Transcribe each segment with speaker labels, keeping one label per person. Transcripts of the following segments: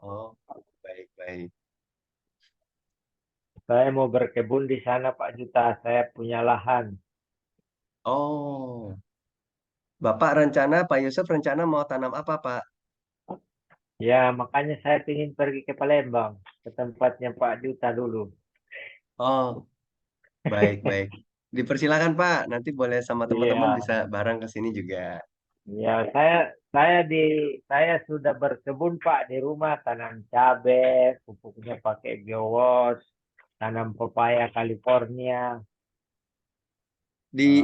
Speaker 1: Oh, baik-baik.
Speaker 2: Saya mau berkebun di sana Pak Juta. Saya punya lahan.
Speaker 1: Oh, Bapak rencana, Pak Yusuf rencana mau tanam apa, Pak?
Speaker 2: Ya, makanya saya ingin pergi ke Palembang, ke tempatnya Pak Juta dulu.
Speaker 1: Oh, baik-baik. Dipersilakan, Pak. Nanti boleh sama teman-teman
Speaker 2: Iya,
Speaker 1: bisa bareng ke sini juga.
Speaker 2: ya saya di saya sudah berkebun Pak di rumah, tanam cabai, pupuknya pakai biowas, tanam pepaya California.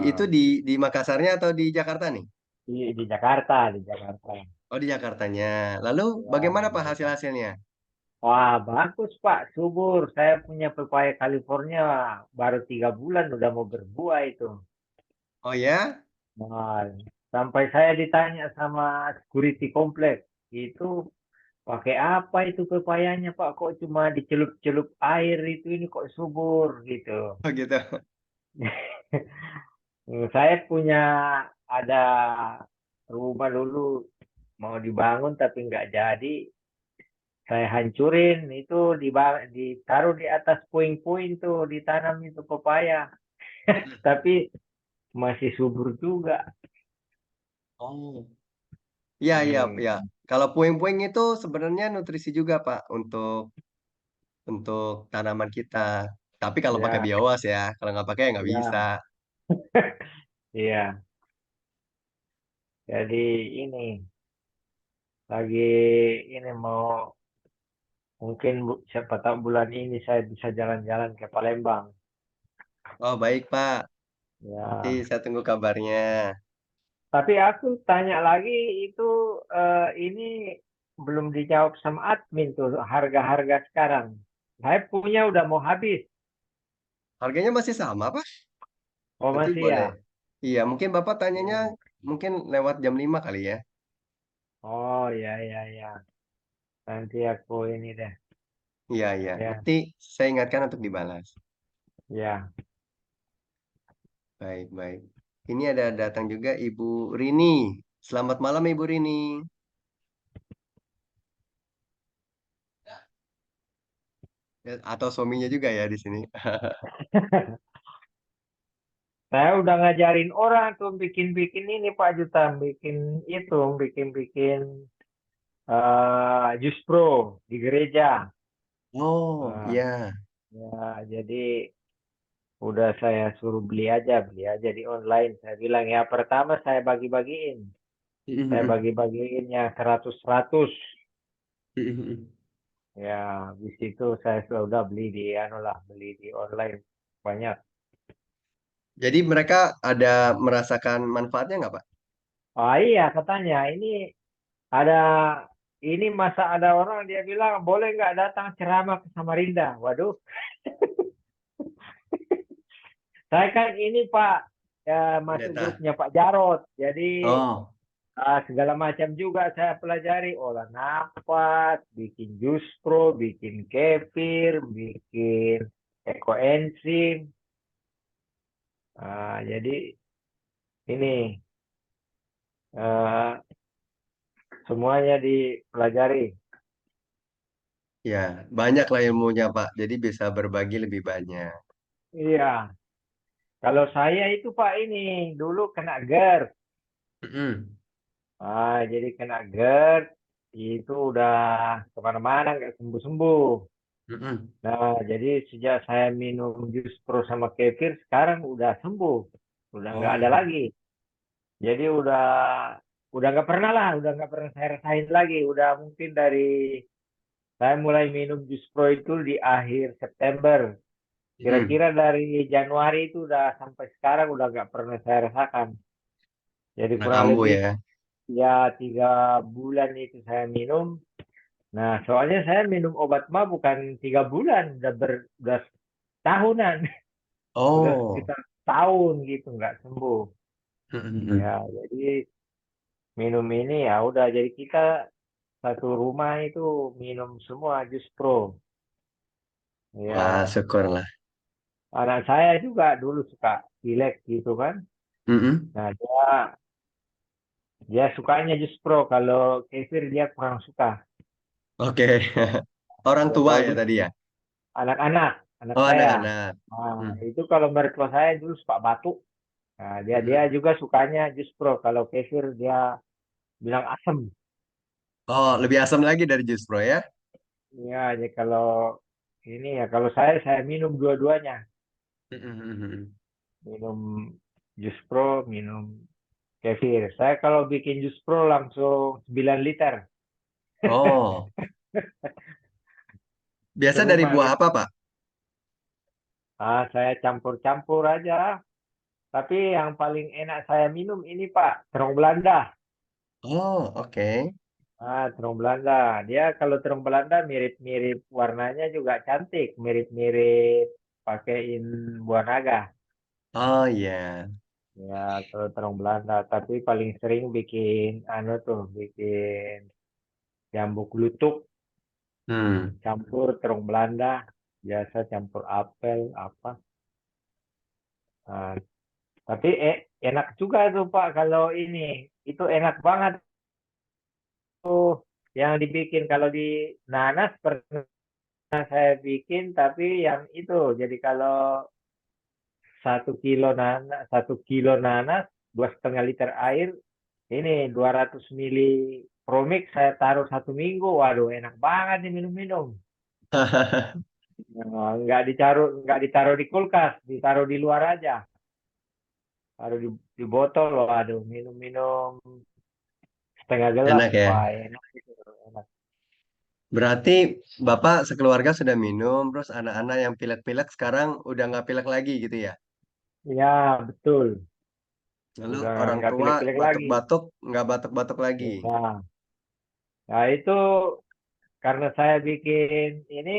Speaker 1: Itu
Speaker 2: eh,
Speaker 1: di Makassarnya atau di Jakarta nih?
Speaker 2: di Jakarta, di Jakarta.
Speaker 1: Oh, di Jakartanya. Lalu
Speaker 2: Ya,
Speaker 1: bagaimana,
Speaker 2: di
Speaker 1: Pak,
Speaker 2: Jakarta.
Speaker 1: hasil-hasilnya?
Speaker 2: Wah, bagus Pak, subur. Saya punya pepaya California baru 3 bulan udah mau berbuah itu.
Speaker 1: Oh ya?
Speaker 2: Nah, sampai saya ditanya sama security komplek, itu pakai apa itu pepayanya Pak? Kok cuma dicelup-celup air itu ini kok subur gitu.
Speaker 1: Oh gitu.
Speaker 2: Saya punya ada rumah dulu mau dibangun tapi nggak jadi. Saya hancurin itu ditaruh di atas puing-puing tuh ditanam itu pepaya. Tapi masih subur juga.
Speaker 1: Oh. Ya, ya, ya.
Speaker 2: Hmm,
Speaker 1: Kalau puing-puing itu sebenarnya nutrisi juga, Pak, untuk tanaman kita. Tapi kalau pakai
Speaker 2: ya,
Speaker 1: biowas ya, kalau nggak pakai ya nggak bisa.
Speaker 2: ya, iya. Jadi ini lagi ini mau mungkin siapa tahu bulan ini saya bisa jalan-jalan ke Palembang.
Speaker 1: Oh, baik, Pak. Nanti
Speaker 2: Ya.
Speaker 1: saya tunggu kabarnya.
Speaker 2: Tapi aku tanya lagi itu ini belum dijawab sama admin tuh harga-harga sekarang. Saya punya udah mau habis.
Speaker 1: Harganya masih sama, Pak?
Speaker 2: Oh
Speaker 1: Nanti
Speaker 2: masih
Speaker 1: boleh.
Speaker 2: ya?
Speaker 1: Iya, mungkin Bapak tanyanya
Speaker 2: Iya.
Speaker 1: mungkin lewat jam 5 kali ya.
Speaker 2: Oh ya ya ya. Nanti aku ini deh.
Speaker 1: Iya, iya.
Speaker 2: Ya
Speaker 1: Nanti saya ingatkan untuk dibalas.
Speaker 2: ya.
Speaker 1: Baik, baik. Ini ada datang juga Ibu Rini. Selamat malam, Ibu Rini. Atau suaminya juga ya di sini.
Speaker 2: Saya udah ngajarin orang tuh bikin-bikin ini Pak Juta, bikin-bikin jus pro di gereja.
Speaker 1: Oh,
Speaker 2: Nah,
Speaker 1: iya.
Speaker 2: ya, jadi udah saya suruh beli aja di online. Saya bilang ya pertama saya bagi-bagiin yang 100-100. Ya, di situ saya sudah beli di anu lah, beli di online banyak.
Speaker 1: Jadi mereka ada merasakan manfaatnya nggak, Pak?
Speaker 2: Oh iya katanya ada ini masa ada orang dia bilang boleh nggak datang ceramah ke Samarinda. Waduh, saya kan ini Pak ya, masuk
Speaker 1: Pendeta.
Speaker 2: grupnya Pak Jarot. Jadi
Speaker 1: Oh,
Speaker 2: segala macam juga saya pelajari olah napas, bikin jus pro, bikin kefir, bikin ekoenzim. Jadi ini eh, semuanya dipelajari.
Speaker 1: ya, banyak lah ilmunya, Pak. Jadi bisa berbagi lebih banyak.
Speaker 2: Iya, kalau saya itu Pak ini dulu kena GERD.
Speaker 1: Mm-mm.
Speaker 2: Jadi kena GERD itu udah kemana-mana nggak sembuh-sembuh.
Speaker 1: Mm-mm.
Speaker 2: Nah, jadi sejak saya minum jus pro sama kefir, sekarang udah sembuh, udah nggak ada
Speaker 1: Oh,
Speaker 2: lagi. Jadi udah nggak pernah lah, udah nggak pernah saya rasain lagi. Udah mungkin dari saya mulai minum jus pro itu di akhir September.
Speaker 1: mm-mm.
Speaker 2: Kira-kira dari Januari itu udah sampai sekarang udah nggak pernah saya rasakan. Jadi
Speaker 1: Pernah
Speaker 2: kurang
Speaker 1: kambuh
Speaker 2: lebih
Speaker 1: ya.
Speaker 2: ya 3 bulan itu saya minum. Nah, soalnya saya minum obat mah bukan 3 bulan, udah tahunan, udah
Speaker 1: Oh.
Speaker 2: sekitar tahun gitu nggak sembuh. Ya,
Speaker 1: Mm-mm.
Speaker 2: jadi minum ini ya udah jadi kita satu rumah itu minum semua jus pro.
Speaker 1: Wah,
Speaker 2: Ya,
Speaker 1: syukurlah.
Speaker 2: anak saya juga dulu suka pilek gitu kan.
Speaker 1: Mm-mm.
Speaker 2: Nah, dia sukanya jus pro, kalau kefir dia kurang suka.
Speaker 1: Oke. Orang
Speaker 2: Ya,
Speaker 1: tua
Speaker 2: kalau
Speaker 1: ya tadi ya?
Speaker 2: anak-anak, anak
Speaker 1: Oh,
Speaker 2: saya.
Speaker 1: anak-anak.
Speaker 2: Nah,
Speaker 1: Hmm.
Speaker 2: itu kalau mertua saya dulu suka batuk. Nah, dia
Speaker 1: Mm-mm.
Speaker 2: juga sukanya jus pro. Kalau kefir dia bilang asam.
Speaker 1: Oh, lebih asam lagi dari jus bro ya?
Speaker 2: Ya, jadi kalau ini ya kalau saya minum dua-duanya.
Speaker 1: Mm-mm.
Speaker 2: Minum jus pro, minum kefir. Saya kalau bikin jus pro langsung 9 liter
Speaker 1: Oh,
Speaker 2: ke
Speaker 1: biasa dari
Speaker 2: rumah
Speaker 1: buah
Speaker 2: gitu.
Speaker 1: apa, Pak?
Speaker 2: Saya campur-campur aja. Tapi yang paling enak saya minum ini Pak, terong Belanda.
Speaker 1: Oh, oke.
Speaker 2: Terong Belanda. Dia kalau terong Belanda mirip-mirip warnanya juga cantik, mirip-mirip pakein buah naga.
Speaker 1: Oh iya.
Speaker 2: Ya, kalau terong Belanda. Tapi paling sering bikin bikin jambu klutuk,
Speaker 1: Hmm.
Speaker 2: campur terong Belanda, biasa campur apel apa. Nah, tapi enak juga tuh Pak kalau ini. Itu enak banget tuh yang dibikin kalau di nanas pernah saya bikin tapi yang itu jadi kalau 1 kilo nanas 2,5 liter air ini 200 mili Promix saya taruh 1 minggu, waduh enak banget nih minum-minum. Nah, nggak ditaruh di kulkas, ditaruh di luar aja, taruh di botol, waduh minum-minum setengah gelas,
Speaker 1: Enak ya.
Speaker 2: wah enak itu, enak.
Speaker 1: Berarti Bapak sekeluarga sudah minum, terus anak-anak yang pilek-pilek sekarang udah nggak pilek lagi gitu ya?
Speaker 2: Ya betul,
Speaker 1: Lalu
Speaker 2: udah
Speaker 1: orang
Speaker 2: nggak
Speaker 1: tua
Speaker 2: pilek-pilek lagi.
Speaker 1: batuk-batuk nggak batuk-batuk lagi.
Speaker 2: Ya, nah itu karena saya bikin ini,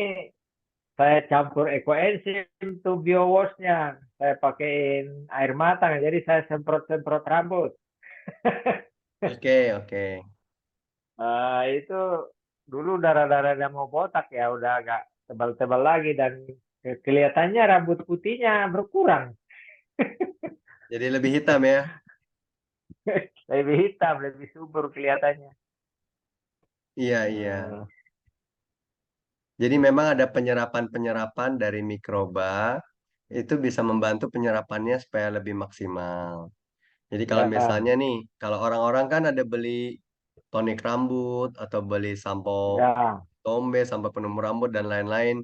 Speaker 2: saya campur ekoenzim tuh biowash-nya. Saya pakein air matang, jadi saya semprot-semprot rambut.
Speaker 1: Oke, oke.
Speaker 2: Itu dulu darah-darahnya mau botak ya, udah agak tebal-tebal lagi dan kelihatannya rambut putihnya berkurang.
Speaker 1: Jadi lebih hitam ya?
Speaker 2: Lebih hitam, lebih subur kelihatannya.
Speaker 1: Iya, iya.
Speaker 2: Eh,
Speaker 1: Jadi memang ada penyerapan-penyerapan dari mikroba itu bisa membantu penyerapannya supaya lebih maksimal. Jadi kalau
Speaker 2: ya,
Speaker 1: misalnya nih, kalau orang-orang kan ada beli tonik rambut atau beli sampo
Speaker 2: ya,
Speaker 1: tombe, sampo penumbuh rambut dan lain-lain.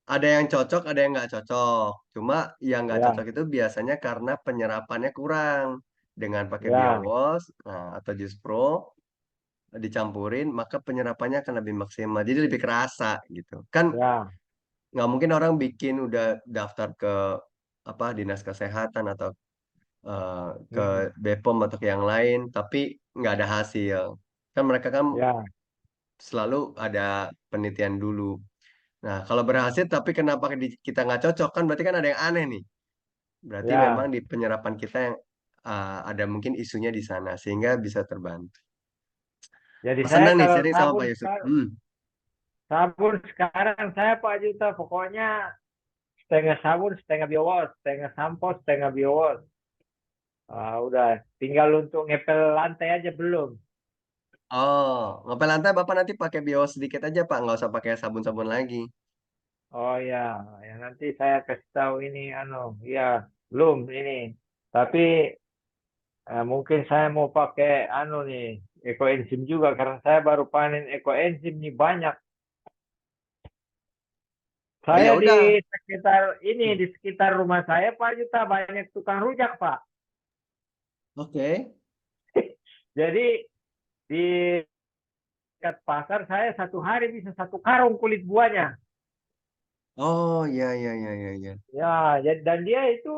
Speaker 1: Ada yang cocok, ada yang nggak cocok. Cuma yang nggak cocok
Speaker 2: ya,
Speaker 1: itu biasanya karena penyerapannya kurang. Dengan pakai
Speaker 2: ya,
Speaker 1: BioWash atau Jus Pro dicampurin, maka penyerapannya akan lebih maksimal. Jadi lebih kerasa gitu. Kan
Speaker 2: ya,
Speaker 1: nggak mungkin orang bikin udah daftar ke apa dinas kesehatan atau eh, ke
Speaker 2: hmm,
Speaker 1: BPOM atau ke yang lain, tapi nggak ada hasil. Kan mereka kan
Speaker 2: ya,
Speaker 1: selalu ada penelitian dulu. Nah, kalau berhasil tapi kenapa kita nggak cocok kan berarti kan ada yang aneh nih. Berarti memang
Speaker 2: ya.
Speaker 1: di penyerapan kita yang ada mungkin isunya di sana sehingga bisa terbantu.
Speaker 2: Jadi
Speaker 1: Oh,
Speaker 2: saya
Speaker 1: senang nih
Speaker 2: kalau
Speaker 1: sharing sama
Speaker 2: sabun
Speaker 1: Pak Yusuf.
Speaker 2: sekarang, sabun sekarang saya Pak Juta, pokoknya setengah sabun, setengah biowash, setengah sampo, setengah biowash. Udah, tinggal untuk ngepel lantai aja belum.
Speaker 1: Oh, ngepel lantai Bapak nanti pakai bio sedikit aja Pak, nggak usah pakai sabun-sabun lagi.
Speaker 2: Oh ya, ya nanti saya kasih tahu ini, ya belum ini. Tapi mungkin saya mau pakai nih, ekoenzim juga karena saya baru panen ekoenzim nih banyak.
Speaker 1: Oh ya
Speaker 2: Saya di
Speaker 1: udah.
Speaker 2: sekitar ini,
Speaker 1: Hmm.
Speaker 2: di sekitar rumah saya Pak Juta banyak tukang rujak Pak.
Speaker 1: Oke.
Speaker 2: Jadi di dekat pasar saya satu hari bisa 1 karung kulit buahnya.
Speaker 1: Oh ya ya ya ya ya.
Speaker 2: Ya, dan dia itu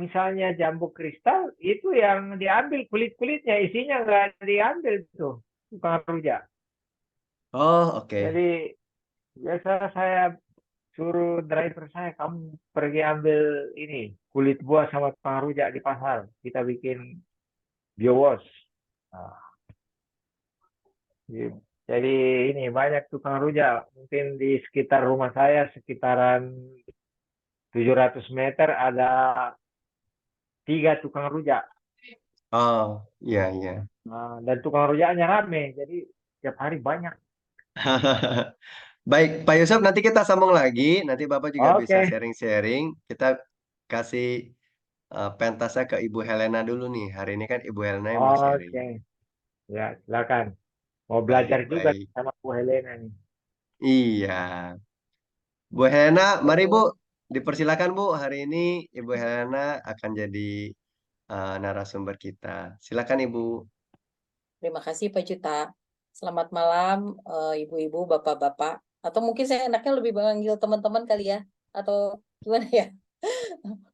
Speaker 2: misalnya jambu kristal itu yang diambil kulit-kulitnya, isinya nggak diambil tuh tukang rujak.
Speaker 1: Oh oke.
Speaker 2: Jadi biasa saya suruh driver saya, kamu pergi ambil ini kulit buah sama tukang rujak di pasar, kita bikin biowash. Nah, jadi ini banyak tukang rujak. Mungkin di sekitar rumah saya sekitaran 700 meter ada 3 tukang rujak.
Speaker 1: Oh ya ya.
Speaker 2: Dan tukang rujaknya rame, jadi tiap hari banyak.
Speaker 1: Baik, Pak Yusuf, nanti kita sambung lagi. Nanti Bapak juga bisa
Speaker 2: Oke,
Speaker 1: sharing-sharing. Kita kasih pentasnya ke Ibu Helena dulu nih. Hari ini kan Ibu Helena yang mau sharing.
Speaker 2: oke. Ya, silakan. Mau belajar
Speaker 1: Baik,
Speaker 2: juga
Speaker 1: baik.
Speaker 2: sama Bu Helena nih.
Speaker 1: Iya. Bu Helena, mari Bu.
Speaker 2: Oke.
Speaker 1: Dipersilakan Bu. Hari ini Ibu Helena akan jadi narasumber kita. Silakan Ibu.
Speaker 3: Terima kasih Pak Juta. Selamat malam ibu-ibu, bapak-bapak. Atau mungkin saya enaknya lebih panggil teman-teman kali ya. Atau gimana ya?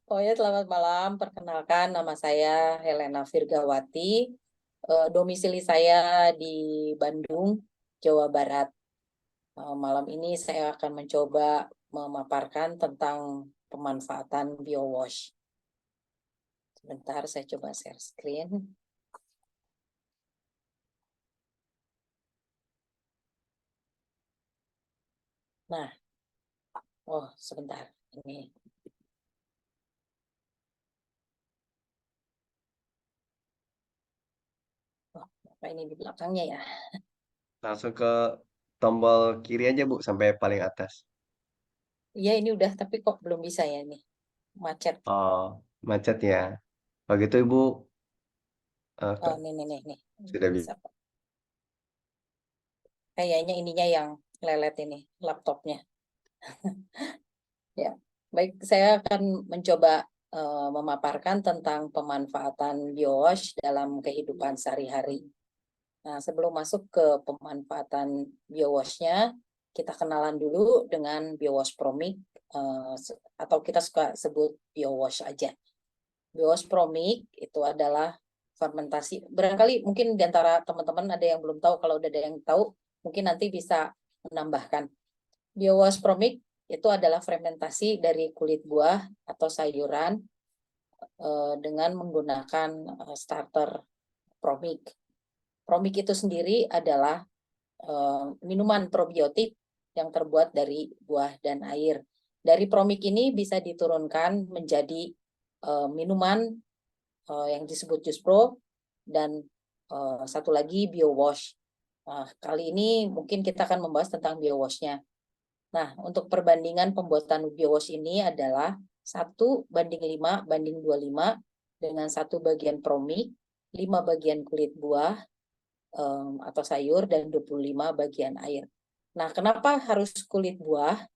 Speaker 3: Pokoknya selamat malam. Perkenalkan nama saya Helena Virgawati. Domisili saya di Bandung, Jawa Barat. Malam ini saya akan mencoba memaparkan tentang pemanfaatan biowash. Sebentar saya coba share screen. Nah, oh sebentar. Ini. Oh, apa ini di belakangnya ya?
Speaker 1: Langsung ke tombol kiri aja Bu, sampai paling atas.
Speaker 3: Iya ini udah, tapi kok belum bisa ya nih. Macet.
Speaker 1: Oh, macet ya. Begitu Ibu
Speaker 3: Oh, nih.
Speaker 1: sudah bisa.
Speaker 3: Bisa, Pak. Kayaknya ininya yang lelet ini, laptopnya. Ya, baik. Saya akan mencoba memaparkan tentang pemanfaatan biowash dalam kehidupan sehari-hari. Nah, sebelum masuk ke pemanfaatan biowashnya, kita kenalan dulu dengan biowash promik, atau kita suka sebut biowash aja. Biowash promik itu adalah fermentasi. Barangkali mungkin di antara teman-teman ada yang belum tahu, kalau udah ada yang tahu, mungkin nanti bisa menambahkan. Biowash promik itu adalah fermentasi dari kulit buah atau sayuran dengan menggunakan starter promik. Promik itu sendiri adalah minuman probiotik yang terbuat dari buah dan air. Dari promik ini bisa diturunkan menjadi minuman yang disebut Jus Pro dan satu lagi BioWash. Kali ini mungkin kita akan membahas tentang BioWash-nya. Nah, untuk perbandingan pembuatan BioWash ini adalah 1:5 banding 25 dengan 1 bagian promik, 5 bagian kulit buah atau sayur, dan 25 bagian air. Nah, kenapa harus kulit buah?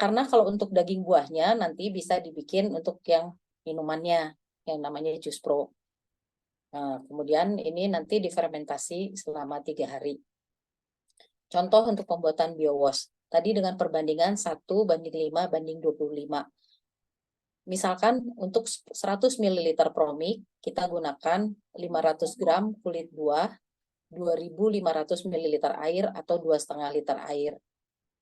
Speaker 3: Karena kalau untuk daging buahnya nanti bisa dibikin untuk yang minumannya, yang namanya Jus Pro. Nah, kemudian ini nanti difermentasi selama 3 hari. Contoh untuk pembuatan biowash. Tadi dengan perbandingan 1:5 banding 25. Misalkan untuk 100 ml promik, kita gunakan 500 gram kulit buah, 2.500 ml air atau 2,5 liter air.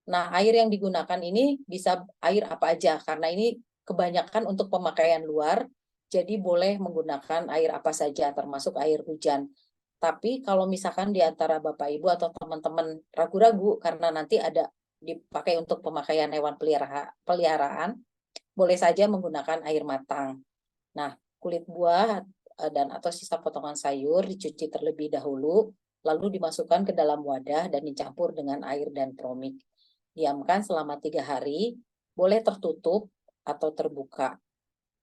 Speaker 3: Nah, air yang digunakan ini bisa air apa aja, karena ini kebanyakan untuk pemakaian luar, jadi boleh menggunakan air apa saja, termasuk air hujan. Tapi kalau misalkan di antara Bapak Ibu atau teman-teman ragu-ragu karena nanti ada dipakai untuk pemakaian hewan peliharaan, boleh saja menggunakan air matang. Nah, kulit buah dan atau sisa potongan sayur dicuci terlebih dahulu, lalu dimasukkan ke dalam wadah dan dicampur dengan air dan promik. Diamkan selama 3 hari, boleh tertutup atau terbuka.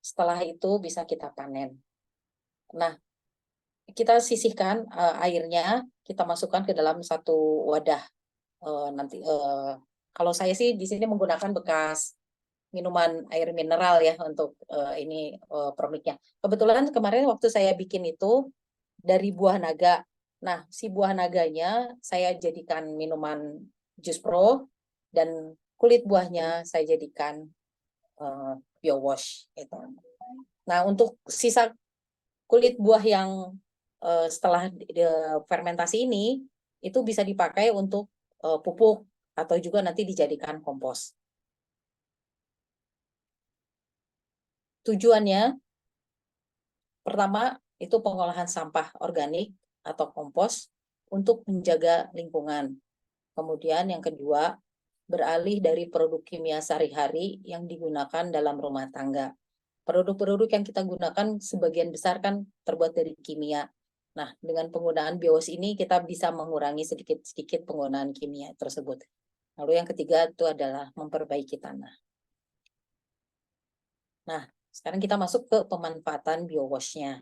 Speaker 3: Setelah itu bisa kita panen. Nah, kita sisihkan airnya, kita masukkan ke dalam satu wadah. Nanti kalau saya sih di sini menggunakan bekas minuman air mineral ya untuk ini promiknya. Kebetulan kemarin waktu saya bikin itu dari buah naga. Nah, si buah naganya saya jadikan minuman Jus Pro dan kulit buahnya saya jadikan biowash itu. Nah, untuk sisa kulit buah yang setelah fermentasi ini itu bisa dipakai untuk pupuk atau juga nanti dijadikan kompos. Tujuannya pertama itu pengolahan sampah organik atau kompos untuk menjaga lingkungan. Kemudian yang kedua, beralih dari produk kimia sehari-hari yang digunakan dalam rumah tangga. Produk-produk yang kita gunakan sebagian besar kan terbuat dari kimia. Nah, dengan penggunaan biowash ini kita bisa mengurangi sedikit-sedikit penggunaan kimia tersebut. Lalu yang ketiga itu adalah memperbaiki tanah. Nah, sekarang kita masuk ke pemanfaatan biowash-nya.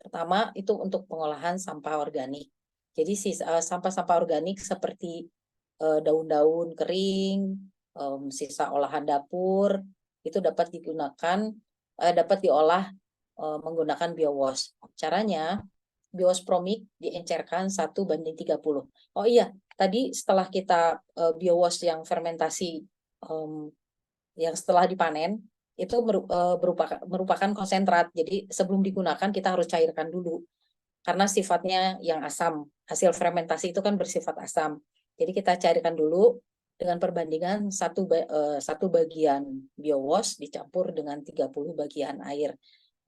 Speaker 3: Pertama, itu untuk pengolahan sampah organik. Jadi sampah-sampah organik seperti daun-daun kering, sisa olahan dapur, itu dapat dapat diolah menggunakan biowash. Caranya, biowash Promik diencerkan 1:30. Oh iya, tadi setelah kita biowash yang fermentasi yang setelah dipanen, itu merupakan konsentrat. Jadi sebelum digunakan kita harus cairkan dulu. Karena sifatnya yang asam. Hasil fermentasi itu kan bersifat asam. Jadi kita cairkan dulu dengan perbandingan satu bagian biowash dicampur dengan 30 bagian air.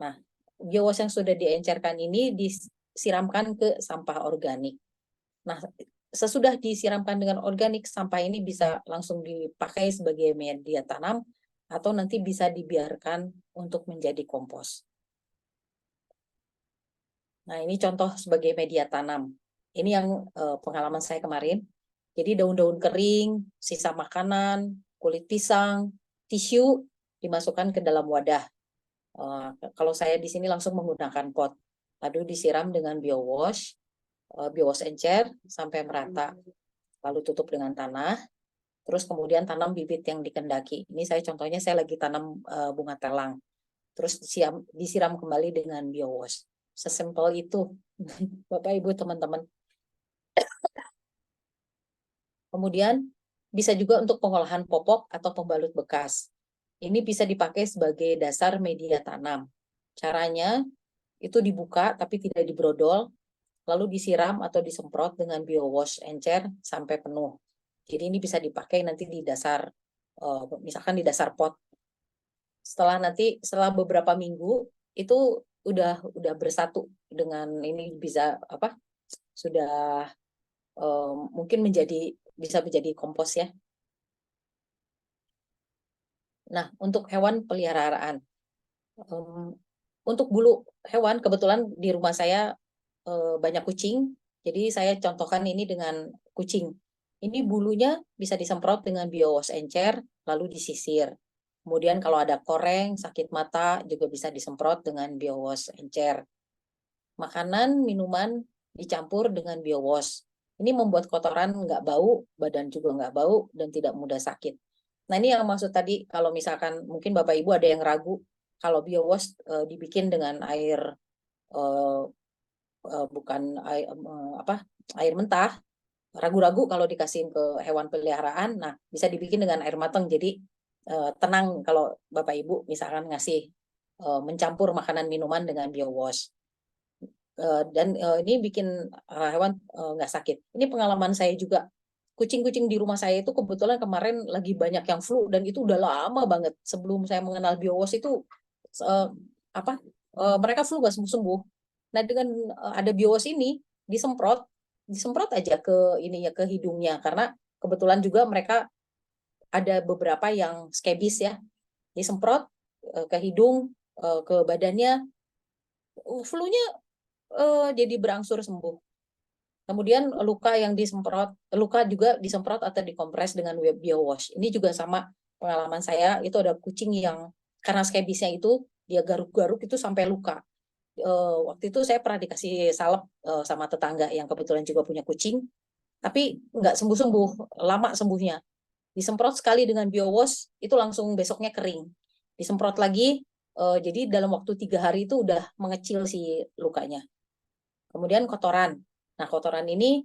Speaker 3: Nah, biowash yang sudah diencerkan ini disiramkan ke sampah organik. Nah, sesudah disiramkan dengan organik, sampah ini bisa langsung dipakai sebagai media tanam atau nanti bisa dibiarkan untuk menjadi kompos. Nah, ini contoh sebagai media tanam. Ini yang pengalaman saya kemarin. Jadi daun-daun kering, sisa makanan, kulit pisang, tisu dimasukkan ke dalam wadah. Kalau saya di sini langsung menggunakan pot. Lalu disiram dengan biowash encer sampai merata. Lalu tutup dengan tanah. Terus kemudian tanam bibit yang dikendaki. Ini contohnya saya lagi tanam bunga telang. Terus disiram kembali dengan biowash. Sesimpel itu, Bapak, Ibu, teman-teman. Kemudian bisa juga untuk pengolahan popok atau pembalut bekas. Ini bisa dipakai sebagai dasar media tanam. Caranya itu dibuka tapi tidak dibrodol, lalu disiram atau disemprot dengan biowash encer sampai penuh. Jadi ini bisa dipakai nanti di dasar, misalkan di dasar pot. Setelah beberapa minggu itu udah bersatu dengan ini, bisa sudah mungkin bisa menjadi kompos ya. Nah, untuk hewan peliharaan, untuk bulu hewan kebetulan di rumah saya banyak kucing, jadi saya contohkan ini dengan kucing. Ini bulunya bisa disemprot dengan biowash encer lalu disisir. Kemudian kalau ada koreng, sakit mata juga bisa disemprot dengan biowash encer. Makanan, minuman dicampur dengan biowash. Ini membuat kotoran nggak bau, badan juga nggak bau, dan tidak mudah sakit. Nah, ini yang maksud tadi, kalau misalkan mungkin Bapak Ibu ada yang ragu, kalau biowash dibikin dengan air, bukan air mentah, ragu-ragu kalau dikasihin ke hewan peliharaan, nah bisa dibikin dengan air matang. Jadi tenang kalau Bapak Ibu misalkan ngasih mencampur makanan minuman dengan biowash. Dan ini bikin hewan nggak sakit. Ini pengalaman saya juga. Kucing-kucing di rumah saya itu kebetulan kemarin lagi banyak yang flu, dan itu udah lama banget sebelum saya mengenal biowash itu mereka flu nggak sembuh-sembuh. Nah, dengan ada biowash ini disemprot aja ke hidungnya, karena kebetulan juga mereka ada beberapa yang skebis ya, disemprot ke hidung, ke badannya, flu-nya jadi berangsur sembuh. Kemudian luka juga disemprot atau dikompres dengan biowash. Ini juga sama pengalaman saya, itu ada kucing yang karena skebisnya itu dia garuk-garuk itu sampai luka. Waktu itu saya pernah dikasih salep sama tetangga yang kebetulan juga punya kucing, tapi nggak sembuh-sembuh, lama sembuhnya. Disemprot sekali dengan biowash, itu langsung besoknya kering. Disemprot lagi, jadi dalam waktu 3 hari itu udah mengecil si lukanya. Kemudian kotoran. Nah, kotoran ini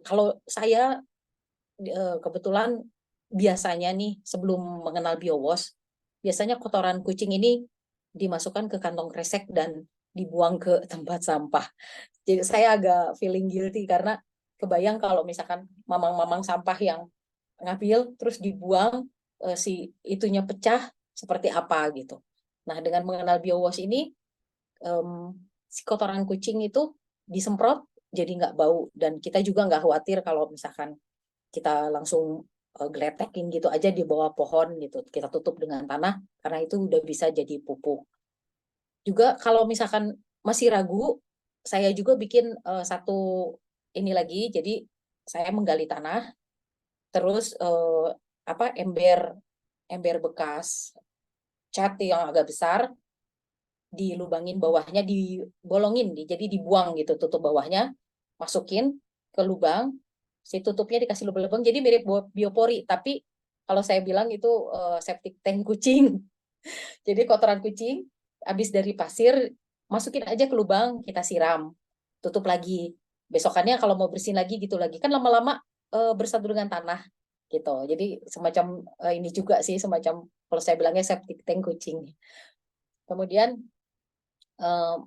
Speaker 3: kalau saya kebetulan biasanya nih sebelum mengenal biowash, biasanya kotoran kucing ini dimasukkan ke kantong kresek dan dibuang ke tempat sampah. Jadi saya agak feeling guilty karena kebayang kalau misalkan mamang-mamang sampah yang ngambil terus dibuang, si itunya pecah seperti apa gitu. Nah, dengan mengenal biowash ini, si kotoran kucing itu disemprot jadi nggak bau, dan kita juga nggak khawatir kalau misalkan kita langsung geletekin gitu aja di bawah pohon gitu, kita tutup dengan tanah karena itu udah bisa jadi pupuk. Juga kalau misalkan masih ragu, saya juga bikin satu ini lagi. Jadi saya menggali tanah, terus ember bekas cat yang agak besar dilubangin, bawahnya dibolongin, jadi dibuang gitu, tutup bawahnya, masukin ke lubang, si tutupnya dikasih lubang-lubang, jadi mirip biopori, tapi kalau saya bilang itu septic tank kucing. Jadi kotoran kucing habis dari pasir masukin aja ke lubang, kita siram, tutup lagi. Besokannya kalau mau bersihin lagi gitu lagi, kan lama-lama bersatu dengan tanah gitu. Jadi semacam ini juga sih, semacam kalau saya bilangnya septic tank kucing. Kemudian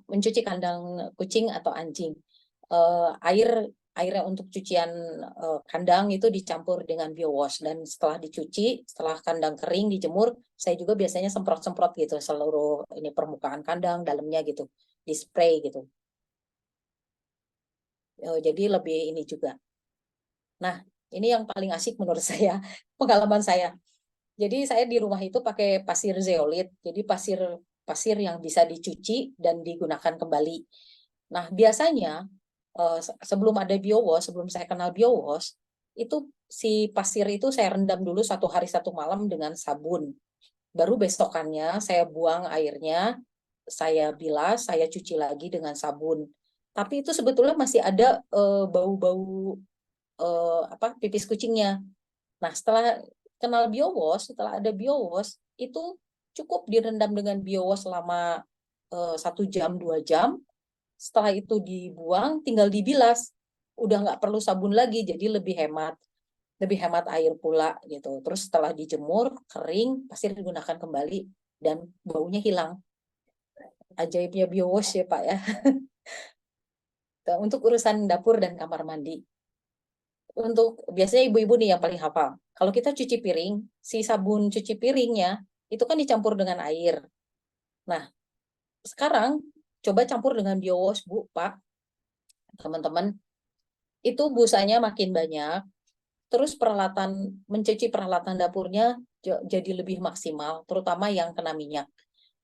Speaker 3: mencuci kandang kucing atau anjing. Airnya untuk cucian kandang itu dicampur dengan biowash, dan setelah dicuci, setelah kandang kering dijemur, saya juga biasanya semprot-semprot gitu seluruh ini permukaan kandang dalamnya gitu, di spray gitu. Jadi lebih ini juga. Nah, ini yang paling asik menurut saya, pengalaman saya. Jadi saya di rumah itu pakai pasir zeolit, jadi pasir yang bisa dicuci dan digunakan kembali. Nah, biasanya sebelum ada biowash, sebelum saya kenal biowash, itu si pasir itu saya rendam dulu 1 hari 1 malam dengan sabun. Baru besokannya saya buang airnya, saya bilas, saya cuci lagi dengan sabun. Tapi itu sebetulnya masih ada bau-bau pipis kucingnya. Nah, setelah ada biowash, itu cukup direndam dengan biowash selama 1 jam 2 jam. Setelah itu dibuang, tinggal dibilas. Udah nggak perlu sabun lagi, jadi lebih hemat air pula gitu. Terus setelah dijemur, kering, pasir digunakan kembali dan baunya hilang. Ajaibnya biowash ya Pak ya. Untuk urusan dapur dan kamar mandi. Untuk biasanya ibu-ibu nih yang paling hafal. Kalau kita cuci piring, si sabun cuci piringnya itu kan dicampur dengan air. Nah, sekarang coba campur dengan biowash, Bu, Pak, teman-teman. Itu busanya makin banyak, terus mencuci peralatan dapurnya jadi lebih maksimal, terutama yang kena minyak.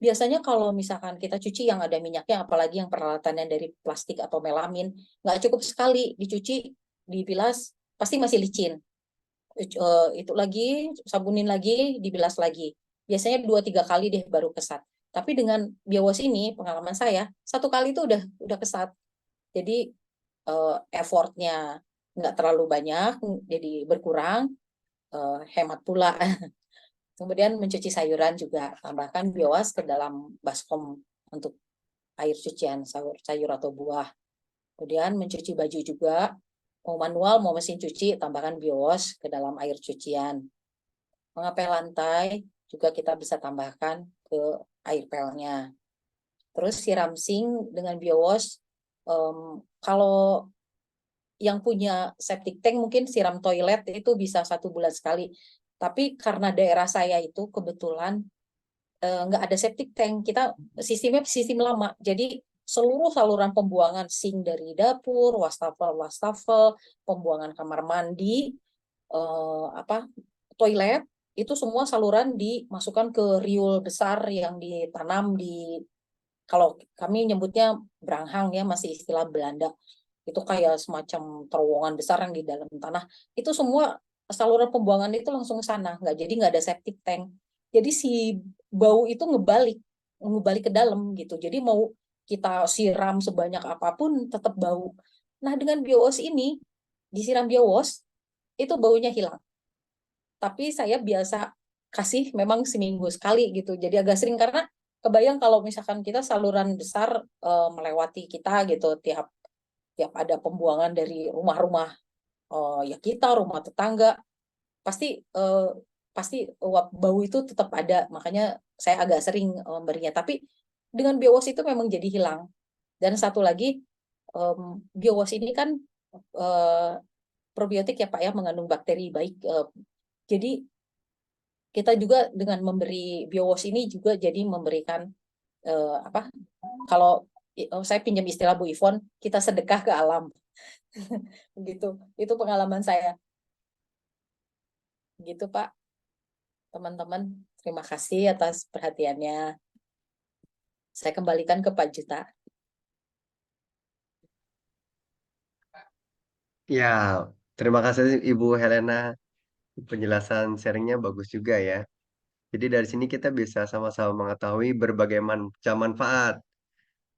Speaker 3: Biasanya kalau misalkan kita cuci yang ada minyaknya, apalagi yang peralatannya dari plastik atau melamin, nggak cukup sekali dicuci, dibilas, pasti masih licin. Itu lagi, sabunin lagi, dibilas lagi. Biasanya 2-3 kali deh baru kesat. Tapi dengan biowash ini, pengalaman saya, 1 kali itu udah kesat. Jadi effortnya nggak terlalu banyak, jadi berkurang, hemat pula. Kemudian mencuci sayuran juga, tambahkan biowash ke dalam baskom untuk air cucian sayur atau buah. Kemudian mencuci baju juga, mau manual mau mesin cuci, tambahkan biowash ke dalam air cucian. Mengepel lantai juga kita bisa tambahkan ke air pelnya. Terus siram sink dengan biowash. Kalau yang punya septic tank mungkin siram toilet itu bisa 1 bulan sekali. Tapi karena daerah saya itu kebetulan nggak ada septic tank, kita sistemnya sistem lama. Jadi seluruh saluran pembuangan sink dari dapur, wastafel, pembuangan kamar mandi, toilet, itu semua saluran dimasukkan ke riul besar yang ditanam kalau kami nyebutnya branghang ya, masih istilah Belanda. Itu kayak semacam terowongan besar yang di dalam tanah. Itu semua saluran pembuangan itu langsung ke sana, nggak ada septic tank. Jadi si bau itu ngebalik ke dalam gitu. Jadi mau kita siram sebanyak apapun tetap bau. Nah, dengan biowash ini, disiram biowash, itu baunya hilang. Tapi saya biasa kasih memang seminggu sekali gitu. Jadi agak sering karena kebayang kalau misalkan kita saluran besar melewati kita gitu, tiap ada pembuangan dari rumah-rumah ya kita, rumah tetangga, pasti uap bau itu tetap ada. Makanya saya agak sering memberinya. Tapi dengan biowash itu memang jadi hilang. Dan satu lagi, biowash ini kan probiotik ya Pak ya, mengandung bakteri baik. Jadi kita juga dengan memberi biowash ini juga jadi memberikan kalau saya pinjam istilah Bu Ivon, kita sedekah ke alam. Gitu. Itu pengalaman saya. Gitu Pak, teman-teman. Terima kasih atas perhatiannya. Saya kembalikan ke Pak Juta.
Speaker 1: Ya, terima kasih Ibu Helena. Penjelasan sharingnya bagus juga ya. Jadi dari sini kita bisa sama-sama mengetahui berbagai macam manfaat.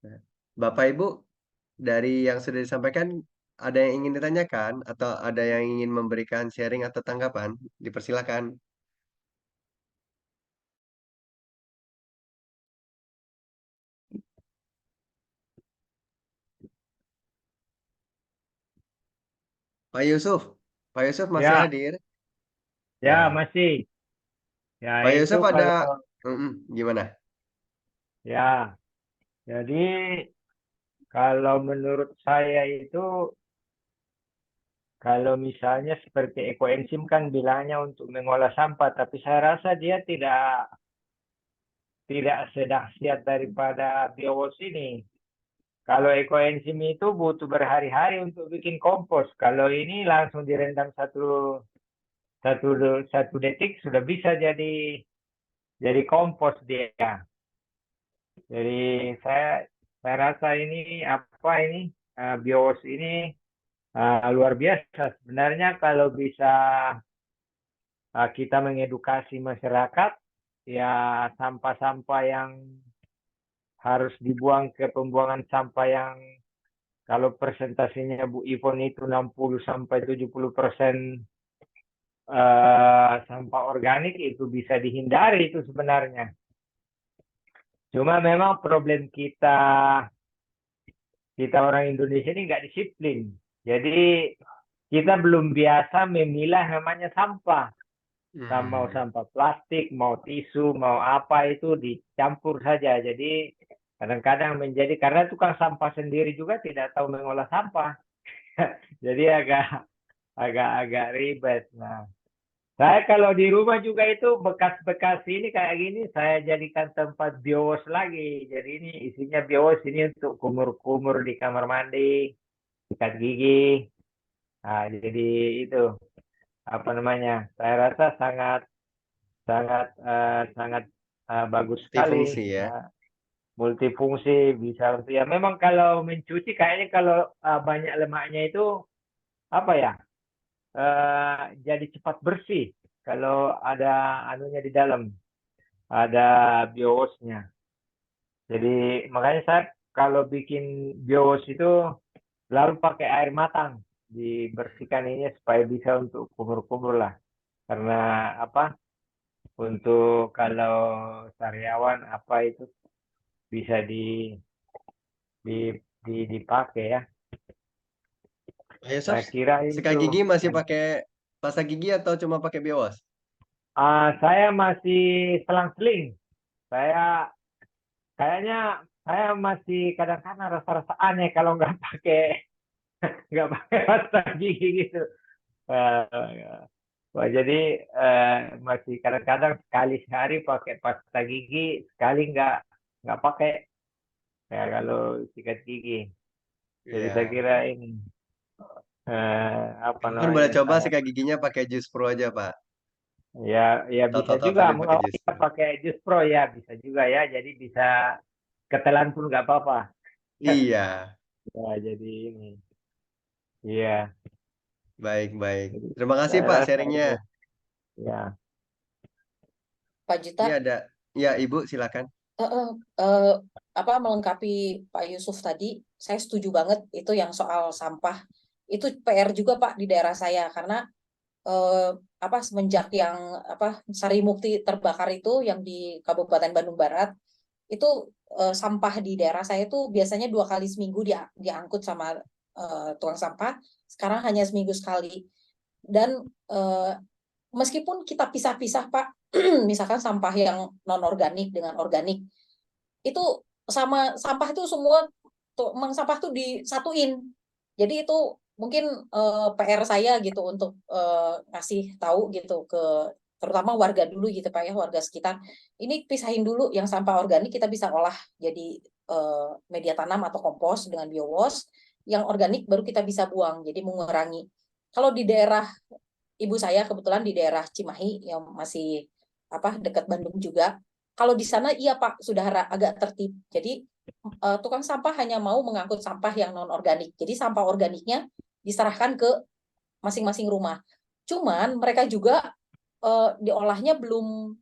Speaker 1: Nah, Bapak Ibu, dari yang sudah disampaikan, ada yang ingin ditanyakan atau ada yang ingin memberikan sharing atau tanggapan? Dipersilakan. Pak Yusuf, Pak Yusuf masih
Speaker 2: Ya,
Speaker 1: hadir?
Speaker 2: ya
Speaker 1: Ya,
Speaker 2: masih. Ya
Speaker 1: Pak
Speaker 2: itu
Speaker 1: Yusuf ada,
Speaker 2: kalau
Speaker 1: gimana?
Speaker 2: ya, jadi kalau menurut saya itu kalau misalnya seperti ekoenzim kan bilangnya untuk mengolah sampah, tapi saya rasa dia tidak sedahsyat daripada bios ini. Kalau ekoenzim itu butuh berhari-hari untuk bikin kompos. Kalau ini langsung direndam satu satu detik sudah bisa jadi kompos dia. Jadi saya rasa ini apa ini bios ini luar biasa. Sebenarnya kalau bisa kita mengedukasi masyarakat, ya sampah-sampah yang harus dibuang ke pembuangan sampah yang kalau persentasenya Bu Ivon itu 60 sampai 70% sampah organik itu bisa dihindari itu sebenarnya. Cuma memang problem kita orang Indonesia ini nggak disiplin. Jadi kita belum biasa memilah namanya sampah. Mau
Speaker 1: Hmm,
Speaker 2: sampah plastik, mau tisu, mau apa itu dicampur saja. Jadi kadang-kadang menjadi karena tukang sampah sendiri juga tidak tahu mengolah sampah. Jadi agak ribet. Nah, saya kalau di rumah juga itu bekas-bekas ini kayak gini saya jadikan tempat bios lagi. Jadi ini isinya bios ini untuk kumur-kumur di kamar mandi, sikat gigi. Nah, jadi itu apa namanya? Saya rasa sangat sangat sangat bagus sekali.
Speaker 1: multifungsi ya.
Speaker 2: Nah, multifungsi bisa untuk ya memang kalau mencuci kayaknya kalau banyak lemaknya itu apa ya? Jadi cepat bersih kalau ada anunya di dalam, ada biosnya. Jadi makanya saya kalau bikin bios itu lalu pakai air matang dibersihkan ini supaya bisa untuk kumur-kumur lah. Karena apa? Untuk kalau sariawan apa itu bisa di, dipakai ya.
Speaker 1: Pak Yusuf,
Speaker 2: Saya kira
Speaker 1: sikat
Speaker 2: itu.
Speaker 1: gigi masih pakai pasta gigi atau cuma pakai bios?
Speaker 2: Saya masih selang-seling. Saya kayaknya saya masih kadang-kadang rasa-rasa aneh kalau nggak pakai pasta gigi gitu. Eh, Wah, jadi masih kadang-kadang sekali sehari pakai pasta gigi, sekali nggak pakai ya kalau sikat gigi. Jadi saya
Speaker 1: Iya.
Speaker 2: kira ini apa
Speaker 1: Kan boleh
Speaker 2: namanya
Speaker 1: coba
Speaker 2: sangat
Speaker 1: sikat giginya pakai jus pro aja, Pak.
Speaker 2: ya ya bisa
Speaker 1: Tahu-tahu
Speaker 2: juga
Speaker 1: tadi
Speaker 2: mau
Speaker 1: pakai jus
Speaker 2: kita
Speaker 1: pro.
Speaker 2: pakai jus pro ya bisa juga ya. Jadi bisa ketelan pun nggak apa-apa.
Speaker 1: Iya,
Speaker 2: Ya, jadi ini. Iya,
Speaker 1: baik-baik.
Speaker 2: jadi
Speaker 1: Terima kasih,
Speaker 2: saya
Speaker 1: Pak,
Speaker 2: rasa
Speaker 1: sharingnya.
Speaker 2: itu. Ya,
Speaker 3: Pak
Speaker 1: Ini
Speaker 3: Juta,
Speaker 1: ada, ya Ibu silakan.
Speaker 3: eh, eh, eh, apa melengkapi Pak Yusuf tadi, saya setuju banget itu yang soal sampah. Itu PR juga Pak di daerah saya karena eh, apa semenjak yang apa Sari Mukti terbakar itu yang di Kabupaten Bandung Barat itu sampah di daerah saya itu biasanya 2 kali seminggu diangkut sama tukang sampah. Sekarang hanya seminggu sekali. Dan eh, meskipun kita pisah-pisah Pak, misalkan sampah yang non organik dengan organik itu sama sampah itu semua tuh sampah tuh disatuin. Jadi itu mungkin PR saya gitu untuk ngasih tahu gitu ke terutama warga dulu gitu Pak ya, warga sekitar. Ini pisahin dulu yang sampah organik kita bisa olah jadi media tanam atau kompos dengan biowash. Yang organik baru kita bisa buang. Jadi mengurangi. Kalau di daerah ibu saya kebetulan di daerah Cimahi yang masih apa dekat Bandung juga. Kalau di sana iya Pak sudah agak tertib. Jadi tukang sampah hanya mau mengangkut sampah yang non organik. Jadi sampah organiknya diserahkan ke masing-masing rumah. Cuman mereka juga diolahnya belum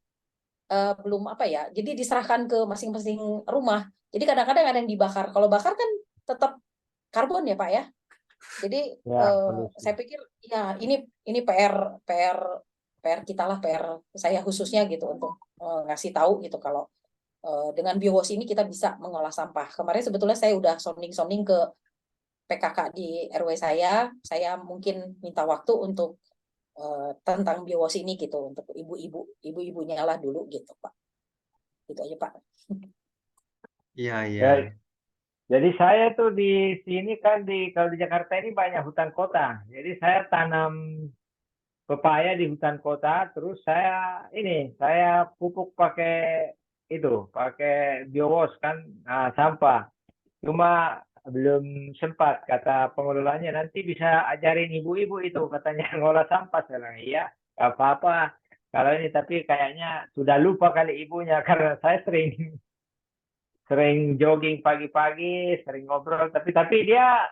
Speaker 3: apa ya, jadi diserahkan ke masing-masing rumah. Jadi kadang-kadang ada yang dibakar. Kalau bakar kan tetap karbon ya Pak ya. Jadi
Speaker 2: Ya, polusi.
Speaker 3: saya pikir ya ini PR kita lah, PR saya khususnya gitu untuk ngasih tahu gitu kalau dengan biowas ini kita bisa mengolah sampah. Kemarin sebetulnya saya udah sounding ke PKK di RW saya mungkin minta waktu untuk tentang biowas ini gitu untuk ibu-ibunya lah dulu gitu Pak. Gitu aja Pak.
Speaker 1: Iya, iya.
Speaker 2: Ya, jadi saya tuh di sini kan kalau di Jakarta ini banyak hutan kota. Jadi saya tanam pepaya di hutan kota, terus saya pupuk pakai biowas kan, sampah. Cuma belum sempat, kata pengelolanya nanti bisa ajarin ibu-ibu itu katanya ngolah sampah. Saya bilang iya, nggak apa-apa kalau ini, tapi kayaknya sudah lupa kali ibunya karena saya sering sering jogging pagi-pagi, sering ngobrol, tapi dia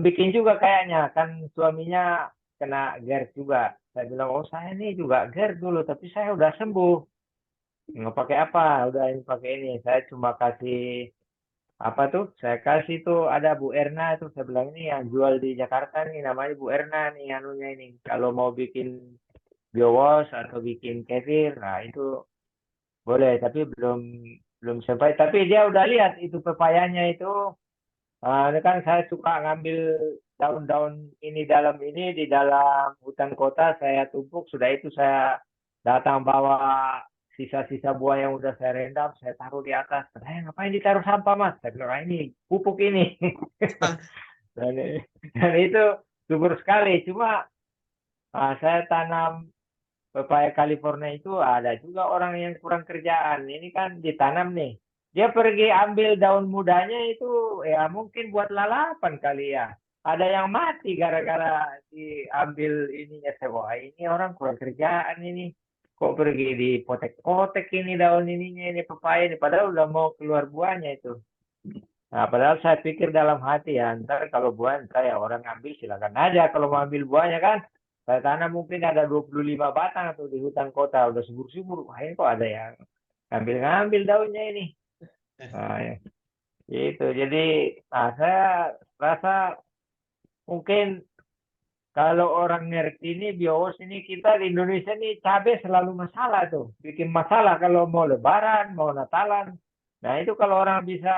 Speaker 2: bikin juga kayaknya, kan suaminya kena GERD juga. Saya bilang, oh saya ini juga GERD dulu, tapi saya udah sembuh. Nggak pakai apa, udah ini pakai ini. Saya cuma kasih apa tuh? Saya kasih tuh ada Bu Erna tuh. Saya bilang ini yang jual di Jakarta nih, namanya Bu Erna nih, anunya ini. Kalau mau bikin biowas atau bikin kefir, nah itu boleh. Tapi belum belum sampai. Tapi dia udah lihat itu pepayanya itu. Ini kan saya suka ngambil daun-daun ini di dalam hutan kota, saya tumpuk, sudah itu saya datang bawa sisa-sisa buah yang udah saya rendam, saya taruh di atas. Saya ngapain ditaruh sampah Mas? Saya bilang, "Ah, ini pupuk ini." Dan, dan itu subur sekali. Cuma saya tanam pepaya California itu ada juga orang yang kurang kerjaan. Ini kan ditanam nih. Dia pergi ambil daun mudanya itu ya mungkin buat lalapan kali ya. Ada yang mati gara-gara diambil ininya. Saya, wah ini orang kurang kerjaan ini. Kok pergi dipotek-potek ini daun ininya, ini pepaya ini. Padahal udah mau keluar buahnya itu. Nah, padahal saya pikir dalam hati ya, ntar kalau buah saya orang ambil silakan aja. Kalau mau ambil buahnya kan, saya tanam mungkin ada 25 batang atau di hutan kota udah subur-subur. Wah ini kok ada yang ngambil-ngambil daunnya ini. Nah, ya, itu. Jadi, saya rasa mungkin kalau orang ngerti ini biowas ini, kita di Indonesia ini cabai selalu masalah tuh. Bikin masalah kalau mau lebaran, mau Natalan. Nah itu kalau orang bisa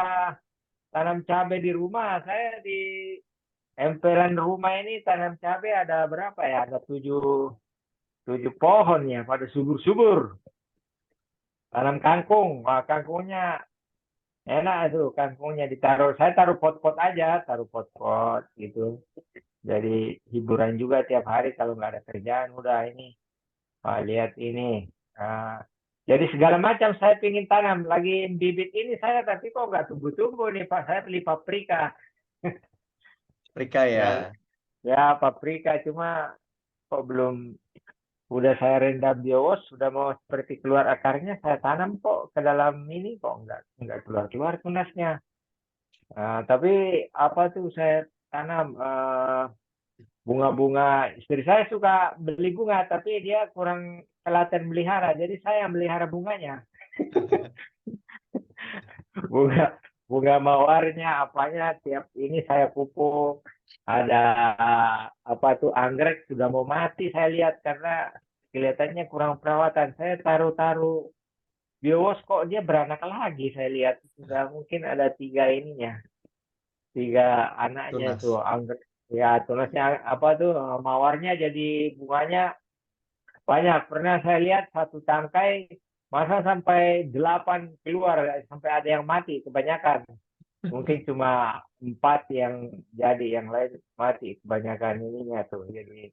Speaker 2: tanam cabai di rumah, saya di emperan rumah ini tanam cabai ada berapa ya? Ada tujuh pohon ya, pada subur-subur. Tanam kangkung, wah kangkungnya enak tuh, kangkungnya ditaruh. Saya taruh pot-pot aja, taruh pot-pot gitu. Jadi hiburan juga tiap hari kalau nggak ada kerjaan, udah ini. Wah, lihat ini. Nah, jadi segala macam saya pingin tanam. Lagi bibit ini saya, tapi kok nggak tumbuh-tumbuh nih Pak. Saya beli paprika.
Speaker 1: Afrika
Speaker 2: Ya,
Speaker 1: ya.
Speaker 2: ya paprika cuma kok belum, udah saya rendam biowas sudah mau seperti keluar akarnya, saya tanam kok ke dalam ini kok nggak keluar keluar tunasnya. Tapi apa tuh saya tanam bunga-bunga. Istri saya suka beli bunga tapi dia kurang telaten melihara, jadi saya yang melihara bunganya. bunga bunga mawarnya apanya tiap ini saya pupuk. Ada apa tuh anggrek sudah mau mati saya lihat karena kelihatannya kurang perawatan. Saya taruh-taruh biowas kok dia beranak lagi, saya lihat sudah mungkin ada tiga anaknya itu
Speaker 1: Tunas.
Speaker 2: anggrek. Ya tunasnya apa tuh mawarnya jadi bunganya banyak. Pernah saya lihat satu tangkai masa sampai 8 keluar, sampai ada yang mati kebanyakan. Mungkin cuma 4 yang jadi, yang lain mati kebanyakan ininya tuh. Jadi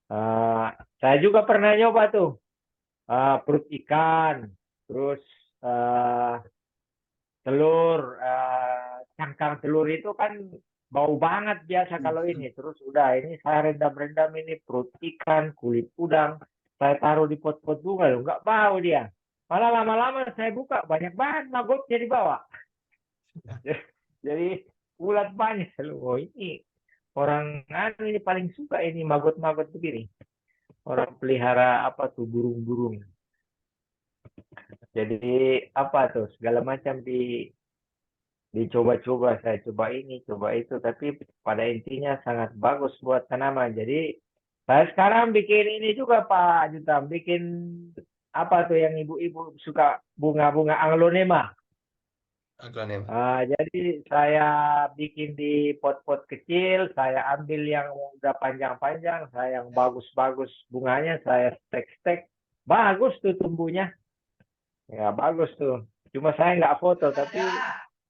Speaker 2: eh, saya juga pernah nyoba tuh perut ikan, terus eh, telur, cangkang telur itu kan bau banget biasa kalau ini. Terus udah ini saya rendam-rendam ini perut ikan, kulit udang, saya taruh di pot-pot bunga loh, nggak bau dia. Malah lama-lama saya buka banyak banget magotnya di bawah. Jadi ulat banyak loh. Oh, ini orang anu ini paling suka ini maggot-maggot begini. Orang pelihara apa tuh burung-burung. Jadi apa tuh segala macam dicoba-coba, saya coba ini, coba itu, tapi pada intinya sangat bagus buat tanaman. Jadi saya sekarang bikin ini juga Pak Jutam, bikin apa tuh yang ibu-ibu suka bunga-bunga aglonema.
Speaker 1: Akronim.
Speaker 2: Jadi saya bikin di pot-pot kecil, saya ambil yang udah panjang-panjang, saya yang bagus-bagus bunganya, saya stek-stek, bagus tuh tumbuhnya, ya bagus tuh. Cuma saya nggak foto, tapi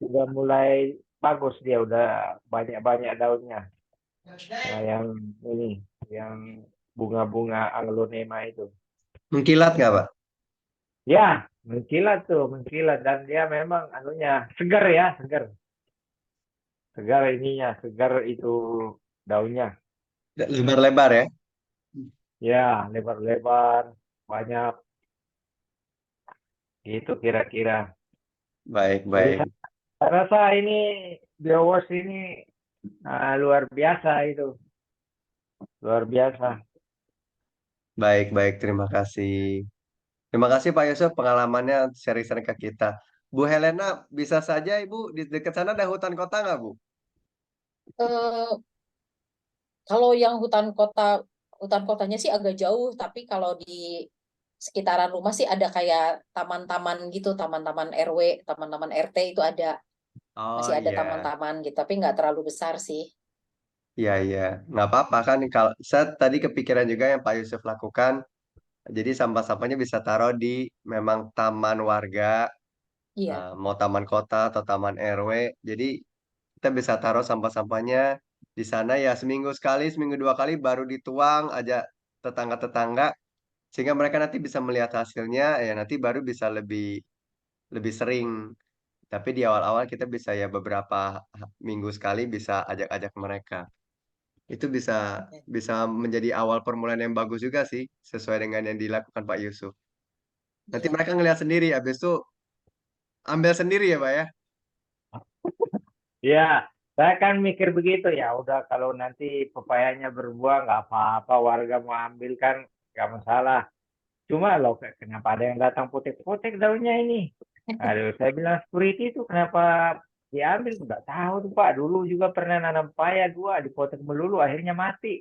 Speaker 2: udah mulai bagus dia, udah banyak-banyak daunnya. Nah, yang ini, yang bunga-bunga aglonema itu.
Speaker 1: Mengkilat nggak, Pak?
Speaker 2: Ya, mengkilat tuh, mengkilat dan dia memang anunya segar ya, segar. Segar ininya, segar itu daunnya.
Speaker 1: Lebar-lebar ya?
Speaker 2: Ya, lebar-lebar, banyak gitu kira-kira.
Speaker 1: Baik,
Speaker 2: Jadi
Speaker 1: baik.
Speaker 2: saya rasa ini Biowas ini luar biasa itu, luar biasa.
Speaker 1: Baik, baik. Terima kasih. Terima kasih Pak Yusuf pengalamannya sharing-sharing ke kita. Bu Helena, bisa saja Ibu di dekat sana ada hutan kota nggak, Bu?
Speaker 3: Eh, Kalau yang hutan kotanya sih agak jauh, tapi kalau di sekitaran rumah sih ada kayak taman-taman gitu, taman-taman RW, taman-taman RT itu ada,
Speaker 1: Oh
Speaker 3: masih ada
Speaker 1: iya,
Speaker 3: taman-taman gitu, tapi nggak terlalu besar sih.
Speaker 1: iya, iya. Nggak apa-apa kan kalau saya tadi kepikiran juga yang Pak Yusuf lakukan. Jadi sampah-sampahnya bisa taruh di memang taman warga,
Speaker 3: Iya,
Speaker 1: mau taman kota atau taman RW. Jadi kita bisa taruh sampah-sampahnya di sana ya seminggu sekali, seminggu dua kali baru dituang aja tetangga-tetangga sehingga mereka nanti bisa melihat hasilnya ya nanti baru bisa lebih lebih sering. Tapi di awal-awal kita bisa ya beberapa minggu sekali bisa ajak-ajak mereka. Itu bisa bisa menjadi awal permulaan yang bagus juga sih sesuai dengan yang dilakukan Pak Yusuf. Nanti
Speaker 3: iya,
Speaker 1: mereka ngelihat sendiri, habis itu ambil sendiri ya Pak ya.
Speaker 2: Ya, saya kan mikir begitu ya. Udah kalau nanti pepayanya berbuah nggak apa-apa, warga mau ambil kan nggak masalah. Cuma loh, kenapa ada yang datang potek-potek daunnya ini? Aduh, saya bilang security itu kenapa diambil? Nggak tahu tuh Pak. Dulu juga pernah nanam paya dua, dipotek melulu, akhirnya mati.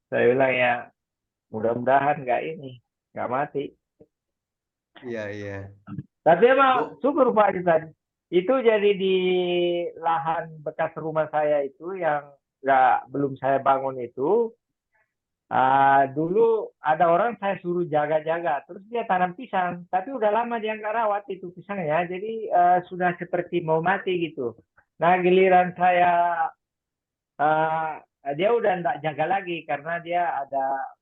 Speaker 2: Saya bilang ya, mudah-mudahan nggak ini, nggak mati.
Speaker 1: Iya, iya.
Speaker 2: Tapi emang
Speaker 1: Bu,
Speaker 2: syukur Pak Jutan. Itu jadi di lahan bekas rumah saya itu yang belum saya bangun itu. Dulu ada orang saya suruh jaga-jaga, terus dia tanam pisang, tapi udah lama dia nggak rawat itu pisangnya, jadi sudah seperti mau mati gitu. Nah giliran saya dia udah nggak jaga lagi karena dia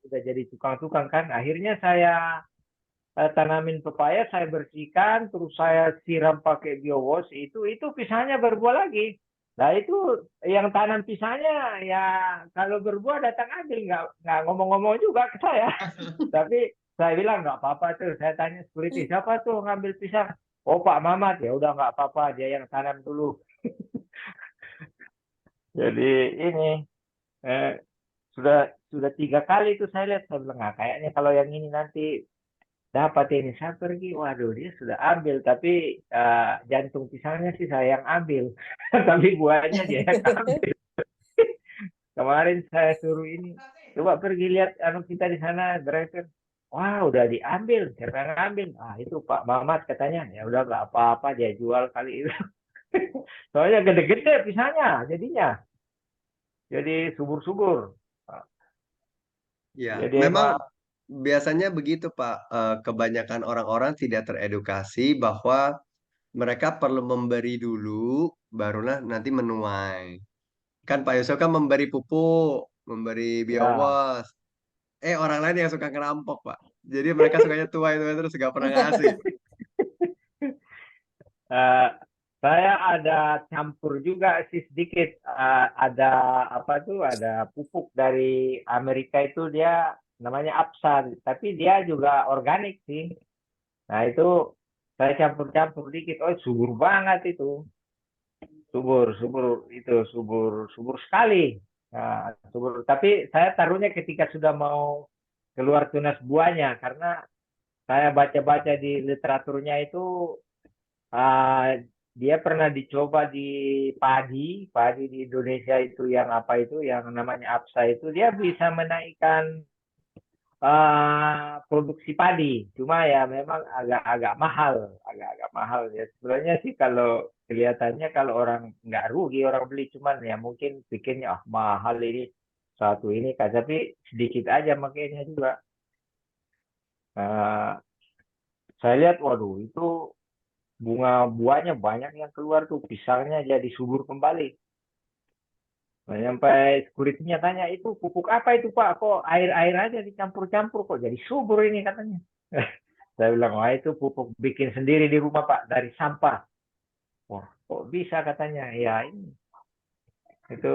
Speaker 2: udah jadi tukang-tukang kan. Akhirnya saya tanamin pepaya, saya bersihkan, terus saya siram pakai biowas, itu pisangnya berbuah lagi. Nah itu yang tanam pisangnya ya kalau berbuah datang ambil, nggak ngomong-ngomong juga ke saya. Tapi saya bilang nggak apa-apa tuh. Saya tanya security siapa tuh ngambil pisang? Oh Pak Mamat, ya udah nggak apa-apa, dia yang tanam dulu. Jadi ini eh, sudah sudah 3 kali itu saya lihat, saya bilang nggak kayaknya kalau yang ini nanti dapat ini, saya pergi, waduh dia sudah ambil, tapi jantung pisangnya sih saya yang ambil, tapi buahnya dia yang ambil. Kemarin saya suruh ini, coba pergi lihat anu kita di sana driver, wah udah diambil, siapa yang ambil? Ah itu Pak Mamat katanya, ya udah nggak apa-apa dia jual kali itu. Soalnya gede-gede pisangnya, jadinya, jadi subur-subur.
Speaker 1: ya,
Speaker 2: Jadi
Speaker 1: memang
Speaker 2: emang
Speaker 1: biasanya begitu Pak. Kebanyakan orang-orang tidak teredukasi bahwa mereka perlu memberi dulu, barulah nanti menuai. Kan Pak Yusuf kan memberi pupuk, memberi
Speaker 2: ya.
Speaker 1: biowas. Orang lain yang suka ngerampok, Pak. Jadi mereka sukanya tuai-tuai terus gak pernah ngasih.
Speaker 2: Eh, saya ada campur juga sih sedikit. Ada apa tuh? Ada pupuk dari Amerika itu dia namanya Apsan, tapi dia juga organik sih. Nah itu saya campur-campur dikit. Oh subur banget itu. subur sekali. Nah, subur. Tapi saya taruhnya ketika sudah mau keluar tunas buahnya, karena saya baca-baca di literaturnya itu ah, dia pernah dicoba di padi di Indonesia itu yang apa itu yang namanya APSA itu dia bisa menaikkan produksi padi. Cuma ya memang agak-agak mahal ya. Sebenarnya sih kalau kelihatannya kalau orang nggak rugi orang beli, cuman ya mungkin pikirnya ah mahal ini satu ini kan, tapi sedikit aja makanya juga. Eh, saya lihat, waduh itu bunga buahnya banyak yang keluar tuh, pisangnya jadi subur kembali. Nah, sampai security-nya tanya, itu pupuk apa itu Pak? Kok air-air aja dicampur-campur kok jadi subur ini katanya. Saya bilang, wah itu pupuk bikin sendiri di rumah Pak dari sampah. Wah, kok bisa katanya? Ya ini itu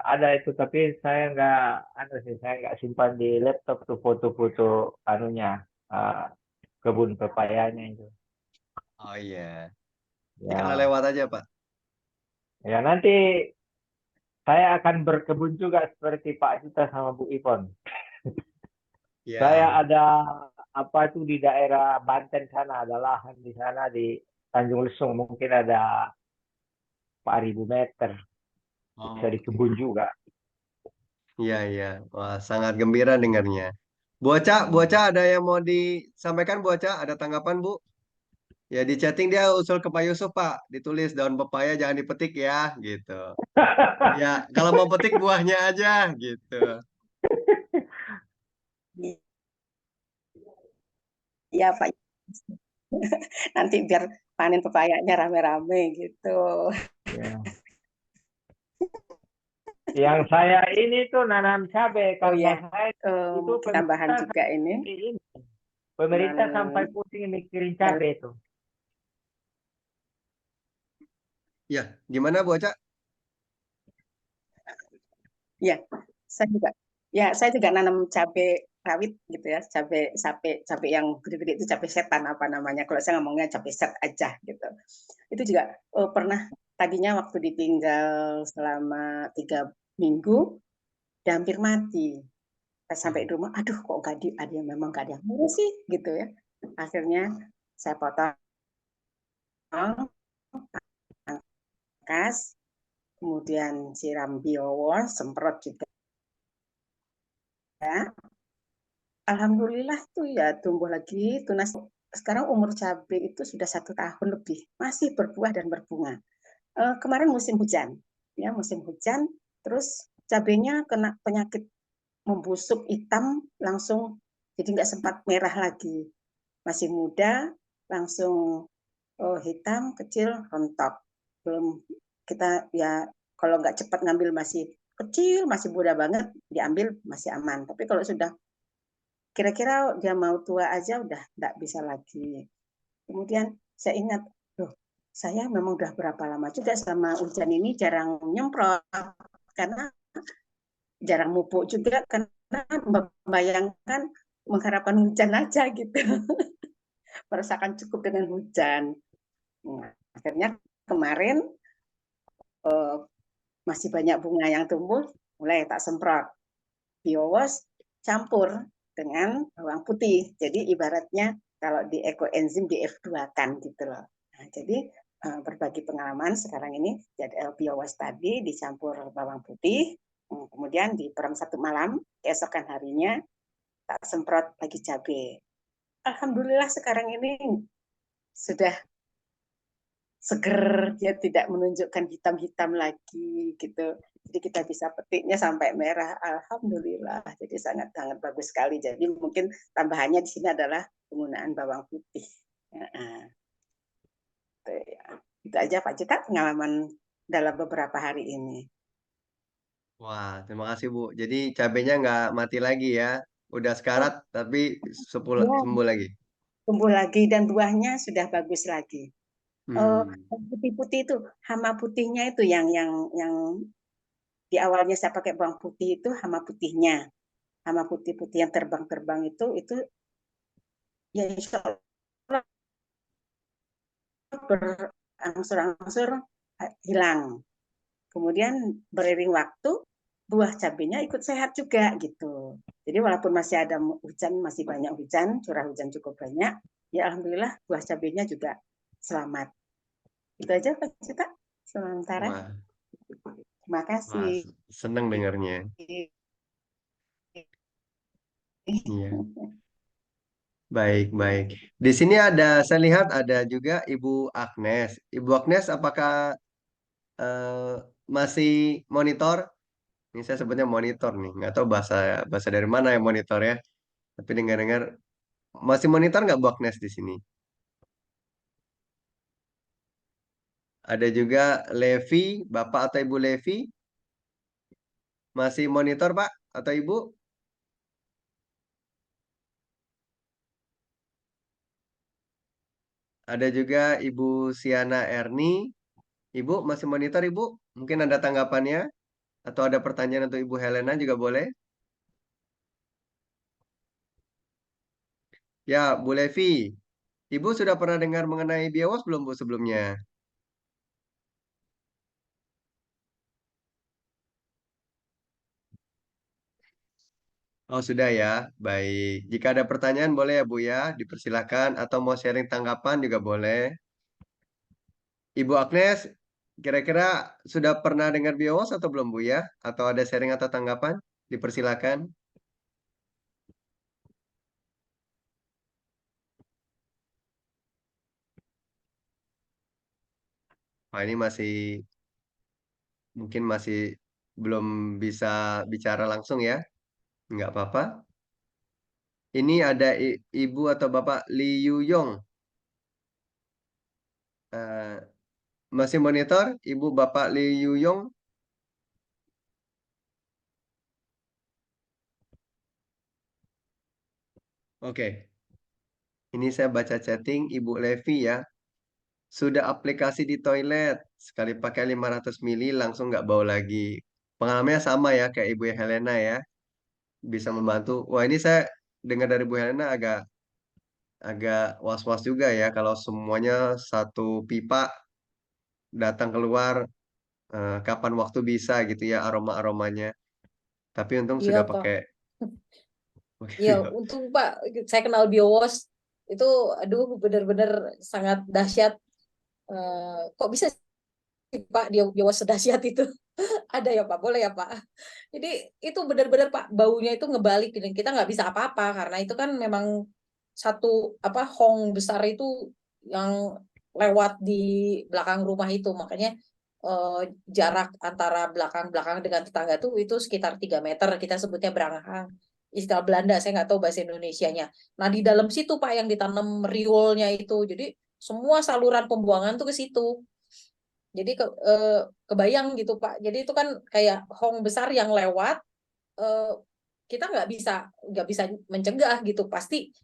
Speaker 2: ada itu, tapi saya nggak ada sih, saya nggak simpan di laptop tuh foto-foto anunya ah, kebun pepayanya itu.
Speaker 1: Oh iya. Ini kalau
Speaker 2: Ya,
Speaker 1: lewat aja, Pak.
Speaker 2: ya nanti saya akan berkebun juga seperti Pak Juta sama Bu Ipon. Saya
Speaker 1: Ya.
Speaker 2: ada apa itu di daerah Banten sana, ada lahan di sana di Tanjung Lesung, mungkin ada 4.000 meter, bisa
Speaker 1: Oke.
Speaker 2: dikebun juga.
Speaker 1: Iya, iya. Wah, sangat gembira dengarnya.
Speaker 2: Hmm.
Speaker 1: Buaca ada yang mau disampaikan, Buaca? Ada tanggapan, Bu? Ya, di chatting dia usul ke Pak Yusuf, Pak. Ditulis daun pepaya jangan dipetik ya, gitu. Ya, kalau mau petik buahnya aja, gitu.
Speaker 4: Iya Pak, nanti biar panen pepayanya rame-rame gitu.
Speaker 2: Ya. Yang saya ini tuh nanam cabai
Speaker 4: Oh
Speaker 2: karena
Speaker 4: ya,
Speaker 2: saya itu
Speaker 4: mungkin tambahan juga ini
Speaker 2: pemerintah sampai
Speaker 4: me-
Speaker 2: pusing mikirin
Speaker 4: dal-
Speaker 2: cabai itu.
Speaker 1: Ya, gimana, Buaca?
Speaker 4: ya, saya juga saya juga nanam cabai rawit gitu ya, cabai yang gede-gede itu cabai setan apa namanya. Kalau saya ngomongnya cabai set aja gitu. Itu juga pernah tadinya waktu ditinggal selama 3 minggu, udah hampir mati. Pas sampai di
Speaker 1: Hmm.
Speaker 4: rumah, aduh kok gak ada yang memang gak ada yang ngurus sih gitu ya. Akhirnya saya potong, kas, kemudian siram biowas, semprot juga. Alhamdulillah tuh ya tumbuh lagi tunas. Sekarang umur cabai itu sudah 1 tahun lebih, masih berbuah dan berbunga. Kemarin musim hujan, ya musim hujan, terus cabainya kena penyakit membusuk hitam langsung, jadi nggak sempat merah lagi. Masih muda, langsung hitam, kecil, rontok. Belum kita ya kalau nggak cepat ngambil masih kecil, masih muda banget, diambil masih aman. Tapi kalau sudah kira-kira dia mau tua aja udah nggak bisa lagi. Kemudian saya ingat, loh, saya memang udah berapa lama juga sama hujan ini jarang nyemprot karena jarang mupuk juga karena membayangkan mengharapkan hujan aja gitu, merasakan cukup dengan hujan. Nah, akhirnya kemarin masih banyak bunga yang tumbuh, mulai tak semprot biowas campur dengan bawang putih. Jadi ibaratnya kalau di ekoenzim di F2 kan gitu loh. Nah, jadi berbagi pengalaman sekarang ini jadi biowas tadi dicampur bawang putih, kemudian diperem 1 malam, keesokan harinya tak semprot lagi cabai. Alhamdulillah sekarang ini sudah seger, dia tidak menunjukkan hitam-hitam lagi gitu. Jadi kita bisa petiknya sampai merah. Alhamdulillah. Jadi sangat-sangat bagus sekali. Jadi mungkin tambahannya di sini adalah penggunaan bawang putih. Ya, itu aja Pak Cita pengalaman dalam beberapa hari ini.
Speaker 1: Wah, terima kasih, Bu. Jadi cabenya nggak mati lagi ya. Udah
Speaker 4: Oh,
Speaker 1: sekarat, tapi
Speaker 4: ya,
Speaker 1: sembuh lagi.
Speaker 4: tumbuh lagi dan buahnya sudah bagus lagi.
Speaker 1: Hmm.
Speaker 4: Putih-putih itu hama putihnya itu yang di awalnya saya pakai bawang putih itu hama putihnya, hama putih-putih yang terbang-terbang itu ya insya Allah berangsur-angsur hilang. Kemudian beriring waktu, buah cabenya ikut sehat juga gitu. Jadi walaupun masih ada hujan, masih banyak hujan, curah hujan cukup banyak, ya alhamdulillah buah cabenya juga selamat. Itu aja Pak Cita sementara.
Speaker 1: Wah,
Speaker 4: Terima
Speaker 1: wah,
Speaker 4: kasih.
Speaker 1: seneng dengarnya. Iya, baik, baik. Di sini ada, saya lihat ada juga Ibu Agnes. Ibu Agnes, apakah masih monitor? Ini saya sebutnya monitor nih, nggak tahu bahasa bahasa dari mana ya monitor ya. Tapi dengar-dengar masih monitor nggak Bu Agnes di sini? Ada juga Levi, Bapak atau Ibu Levi, masih monitor Pak atau Ibu? Ada juga Ibu Siana Erni. Ibu masih monitor Ibu? Mungkin ada tanggapannya atau ada pertanyaan untuk Ibu Helena juga boleh. Ya, Bu Levi. Ibu sudah pernah dengar mengenai Biowas belum Bu sebelumnya? Oh, sudah ya. Baik. Jika ada pertanyaan boleh ya Bu ya, dipersilakan atau mau sharing tanggapan juga boleh. Ibu Agnes, kira-kira sudah pernah dengar Biowas atau belum Bu ya? Atau ada sharing atau tanggapan? Dipersilakan. Wah, ini masih mungkin masih belum bisa bicara langsung ya. Nggak apa-apa. Ini ada Ibu atau Bapak Lee Yu Yong. Eh, masih monitor? Ibu Bapak Lee Yu Yong. Oke. Ini saya baca chatting Ibu Levi ya. Sudah aplikasi di toilet. Sekali pakai 500 mili langsung nggak bau lagi. Pengalamannya sama ya kayak Ibu Helena ya. Bisa membantu. Wah, ini saya dengar dari Bu Helena agak agak was-was juga ya kalau semuanya satu pipa datang keluar, kapan waktu bisa gitu ya aroma-aromanya. Tapi untung
Speaker 3: Iya,
Speaker 1: sudah
Speaker 3: Pak.
Speaker 1: pakai.
Speaker 3: Iya, untung Pak, saya kenal Biowas itu, aduh, benar-benar sangat dahsyat. Kok bisa sih Pak dia Biowas sedahsyat itu? Ada ya Pak, boleh ya Pak. Jadi itu benar-benar Pak, baunya itu ngebalik dan kita nggak bisa apa-apa karena itu kan memang satu apa hong besar itu yang lewat di belakang rumah itu, makanya eh, jarak antara belakang-belakang dengan tetangga tuh itu sekitar 3 meter, kita sebutnya beranghang, istilah Belanda saya nggak tahu bahasa Indonesianya. Nah di dalam situ Pak yang ditanam riolnya itu, jadi semua saluran pembuangan tuh ke situ. Jadi kebayang gitu Pak. Jadi itu kan kayak hong besar yang lewat, eh, kita nggak bisa mencegah gitu. Pasti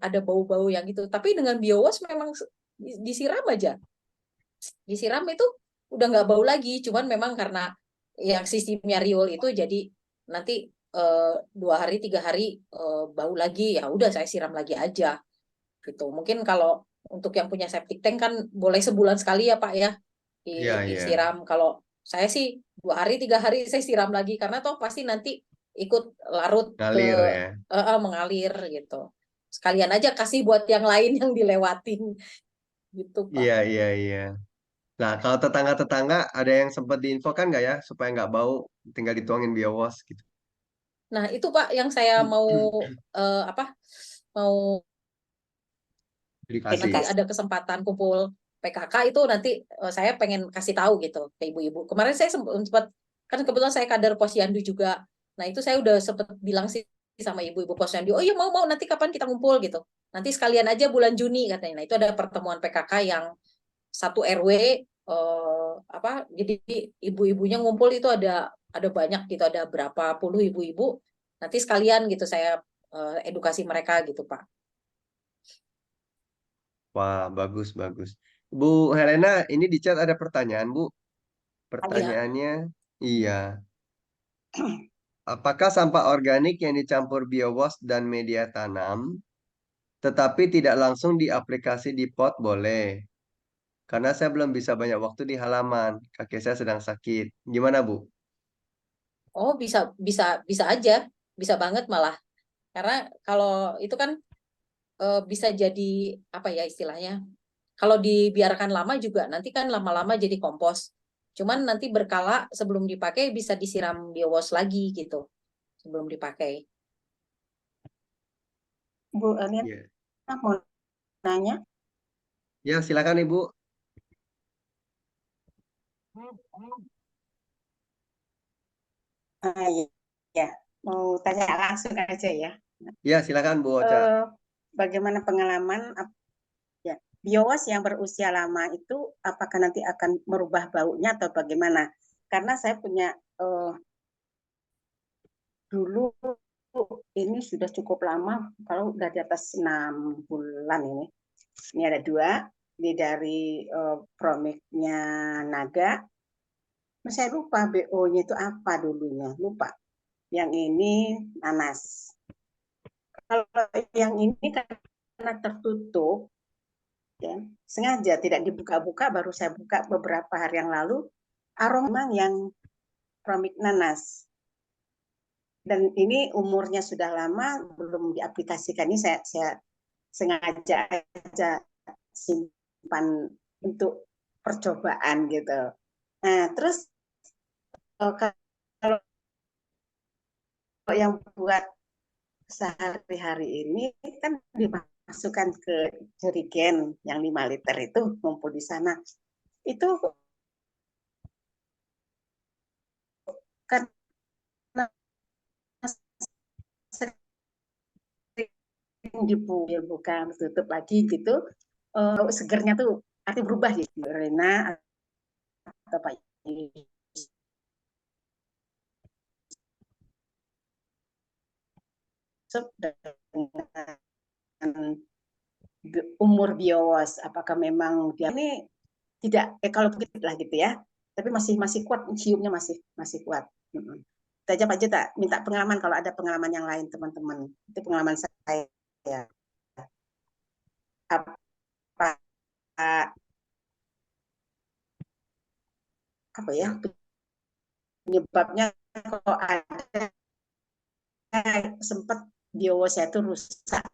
Speaker 3: ada bau-bau yang gitu. Tapi dengan biowas memang disiram aja, disiram itu udah nggak bau lagi. Cuman memang karena yang sistemnya riol itu jadi nanti 2 hari 3 hari bau lagi, ya udah saya siram lagi aja gitu. Mungkin kalau untuk yang punya septic tank kan boleh sebulan sekali ya Pak ya
Speaker 1: Iya, iya.
Speaker 3: disiram. Kalau saya sih 2 hari 3 hari saya siram lagi karena toh pasti nanti ikut larut ke
Speaker 1: Ngalir ya.
Speaker 3: mengalir gitu. Sekalian aja kasih buat yang lain yang dilewatin gitu Pak.
Speaker 1: Iya, iya, iya. Nah, kalau tetangga-tetangga ada yang sempat diinfokan nggak ya supaya nggak bau, tinggal dituangin biowas gitu.
Speaker 3: Nah itu Pak yang saya mau apa mau
Speaker 4: Terima
Speaker 3: nanti
Speaker 1: Dikasih.
Speaker 4: kasih.
Speaker 3: ada kesempatan kumpul PKK itu nanti saya pengen kasih tahu gitu ke ibu-ibu. Kemarin saya sempat kan kebetulan saya kader Posyandu juga. Nah itu saya udah sempat bilang sih sama ibu-ibu Posyandu, oh iya mau mau nanti kapan kita ngumpul gitu. Nanti sekalian aja bulan Juni katanya. Nah itu ada pertemuan PKK yang satu RW apa jadi ibu-ibunya ngumpul itu ada banyak gitu, ada berapa puluh ibu-ibu. Nanti sekalian gitu saya edukasi mereka gitu Pak.
Speaker 1: Wah, bagus, bagus. Bu Helena, ini di chat ada pertanyaan, Bu.
Speaker 3: Iya.
Speaker 1: Pertanyaannya, iya. Apakah sampah organik yang dicampur biowas dan media tanam, tetapi tidak langsung diaplikasi di pot boleh? karena saya belum bisa banyak waktu di halaman. Kaki saya sedang sakit. Gimana, Bu?
Speaker 3: Oh, bisa bisa bisa aja, bisa banget malah. Karena kalau itu kan bisa jadi apa ya istilahnya? Kalau dibiarkan lama juga nanti kan lama-lama jadi kompos. Cuman nanti berkala sebelum dipakai bisa disiram biowas lagi gitu sebelum dipakai.
Speaker 4: Bu Elian
Speaker 1: Iya.
Speaker 4: mau nanya.
Speaker 1: Ya, silakan Ibu.
Speaker 4: Ya, ya, mau tanya langsung aja ya.
Speaker 1: Ya, silakan Bu Ocha.
Speaker 4: Bagaimana pengalaman ya biowas yang berusia lama itu apakah nanti akan merubah baunya atau bagaimana? Karena saya punya dulu ini sudah cukup lama, kalau udah di atas 6 bulan ini. Ini ada dua, ini dari Promiknya Naga. Saya lupa BO-nya itu apa dulunya, lupa. Yang ini nanas. Kalau yang ini karena tertutup, ya, sengaja tidak dibuka-buka, baru saya buka beberapa hari yang lalu, aroma yang Promik nanas. Dan ini umurnya sudah lama, belum diaplikasikan. Ini saya sengaja aja simpan untuk percobaan gitu. Nah, terus kalau yang buat sehari-hari ini kan dimasukkan ke jerigen yang 5 liter itu ngumpul di sana. Itu kan sering dibuka tutup lagi gitu. Segernya tuh arti berubah gitu. Rena atau Pak Yusuf dengan umur biowas, apakah memang dia ini tidak kalau begitu lah gitu ya, tapi masih masih kuat, ciumnya masih kuat. Itu aja Pak Jeta, minta pengalaman kalau ada pengalaman yang lain teman-teman. Itu pengalaman saya. Apa apa ya penyebabnya kalau ada sempat biowas saya itu rusak.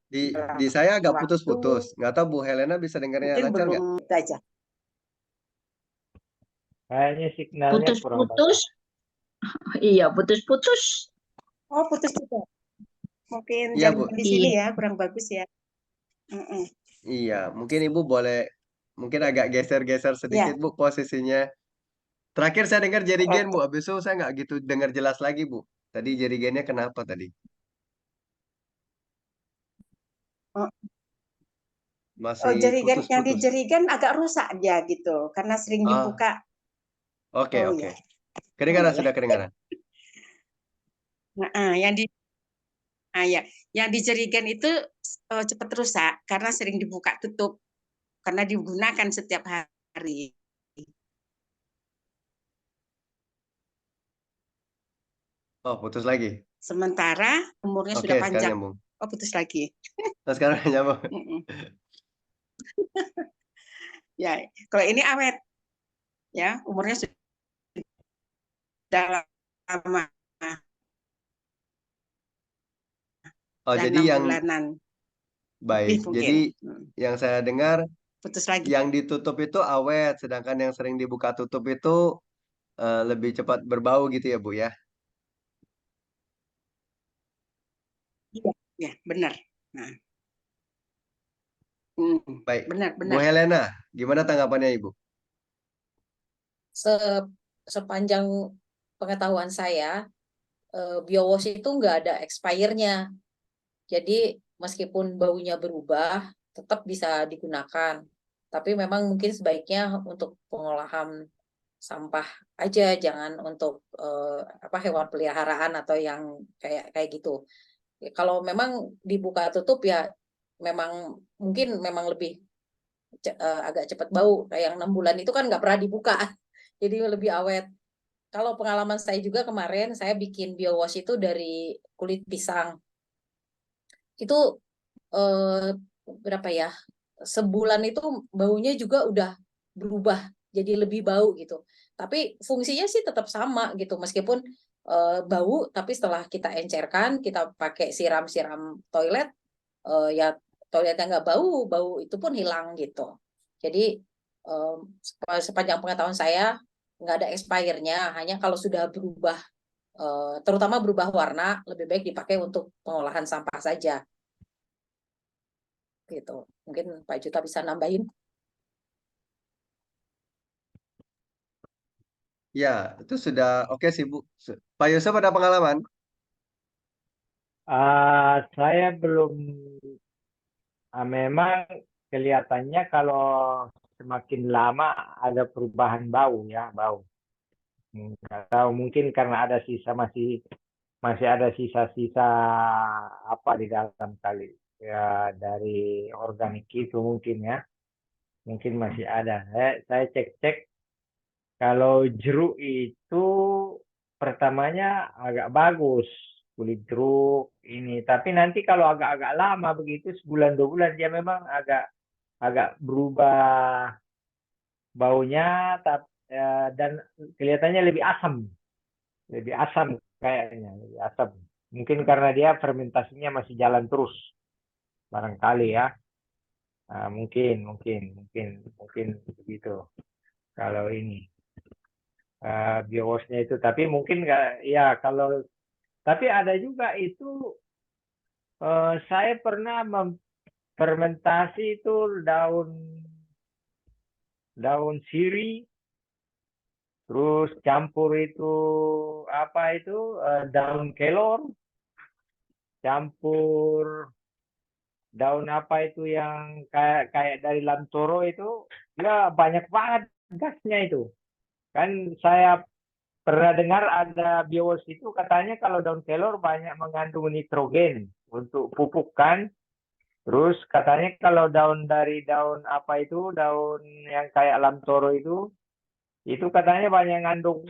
Speaker 1: Di saya agak
Speaker 4: Waktu
Speaker 1: putus-putus. Nggak tahu Bu Helena bisa dengarnya
Speaker 4: mungkin
Speaker 1: lancar
Speaker 4: belum
Speaker 1: nggak?
Speaker 4: itu aja.
Speaker 2: Kayaknya signalnya kurang
Speaker 5: Putus-putus. Iya, putus-putus.
Speaker 4: Oh putus juga. Mungkin
Speaker 1: Iya
Speaker 4: jam
Speaker 1: Bu.
Speaker 4: di
Speaker 5: Iya.
Speaker 4: sini ya kurang bagus ya.
Speaker 1: Iya, mungkin Ibu boleh mungkin agak geser-geser sedikit
Speaker 4: Ya,
Speaker 1: Bu posisinya. Terakhir saya dengar jerigen Bu,
Speaker 4: oke.
Speaker 1: habis itu saya nggak gitu dengar jelas lagi Bu. Tadi jerigennya kenapa tadi?
Speaker 4: Oh,
Speaker 1: Masih
Speaker 4: jerigen yang di
Speaker 1: putus-putus.
Speaker 4: jerigen agak rusak dia gitu karena sering
Speaker 1: Ah,
Speaker 4: dibuka.
Speaker 1: oke
Speaker 4: Oh
Speaker 1: oke.
Speaker 4: ya, gimana
Speaker 1: Kedengaran
Speaker 4: ya?
Speaker 1: sudah kedengaran.
Speaker 4: Nah, ya, yang di jerigen itu cepat rusak karena sering dibuka tutup karena digunakan setiap hari.
Speaker 1: Oh, putus lagi.
Speaker 4: Sementara umurnya
Speaker 1: Oke,
Speaker 4: sudah
Speaker 1: sekarang
Speaker 4: panjang.
Speaker 1: nyambung.
Speaker 4: Oh, putus lagi.
Speaker 1: Nah, sekarang nyambung.
Speaker 4: Ya, kalau ini awet, ya umurnya sudah lama,
Speaker 1: Oh,
Speaker 4: sudah
Speaker 1: jadi
Speaker 4: 6 bulanan
Speaker 1: baik.
Speaker 4: lebih
Speaker 1: Jadi
Speaker 4: mungkin.
Speaker 1: yang saya dengar
Speaker 4: Putus lagi.
Speaker 1: yang ditutup itu awet, sedangkan yang sering dibuka tutup itu lebih cepat berbau gitu ya, Bu ya.
Speaker 4: Iya, ya, benar. Nah,
Speaker 1: Baik. Bu
Speaker 4: benar-benar.
Speaker 1: Helena, gimana tanggapannya Ibu?
Speaker 3: Sepanjang pengetahuan saya, biowash itu nggak ada expirednya. Jadi meskipun baunya berubah, tetap bisa digunakan. Tapi memang mungkin sebaiknya untuk pengolahan sampah aja, jangan untuk hewan peliharaan atau yang kayak kayak gitu. Kalau memang dibuka tutup ya memang mungkin memang lebih agak cepat bau. Kayak yang 6 bulan itu kan nggak pernah dibuka, jadi lebih awet. Kalau pengalaman saya juga kemarin saya bikin biowash itu dari kulit pisang. itu berapa ya, sebulan itu baunya juga udah berubah jadi lebih bau gitu. Tapi fungsinya sih tetap sama gitu, meskipun bau, tapi setelah kita encerkan, kita pakai siram-siram toilet, ya toiletnya nggak bau, bau itu pun hilang gitu. Jadi sepanjang pengetahuan saya nggak ada expirednya, hanya kalau sudah berubah, terutama berubah warna, lebih baik dipakai untuk pengolahan sampah saja gitu. Mungkin Pak Juta bisa nambahin.
Speaker 1: Ya, itu sudah oke sih, Bu. Pak Yusuf ada pengalaman?
Speaker 2: Saya belum, memang kelihatannya kalau semakin lama ada perubahan bau ya, bau. Nggak tahu, mungkin karena ada sisa, masih ada sisa-sisa apa di dalam kali ya, dari organik itu mungkin ya, mungkin masih ada. Saya cek-cek, kalau jeruk itu pertamanya agak bagus, kulit jeruk ini, tapi nanti kalau agak-agak lama begitu, sebulan 2 bulan, dia memang agak agak berubah baunya, dan kelihatannya lebih asam kayaknya, lebih asam. Mungkin karena dia fermentasinya masih jalan terus, barangkali ya. Mungkin begitu. Kalau ini biosnya itu, tapi mungkin nggak, ya kalau, tapi ada juga itu, saya pernah memfermentasi itu daun sirih, terus campur itu apa itu, daun kelor, campur daun apa itu yang kayak kayak dari lamtoro itu, ya banyak banget gasnya itu. Kan saya pernah dengar ada bios itu katanya kalau daun kelor banyak mengandung nitrogen untuk pupuk kan. Terus katanya kalau dari daun apa itu, daun yang kayak lamtoro itu katanya banyak mengandung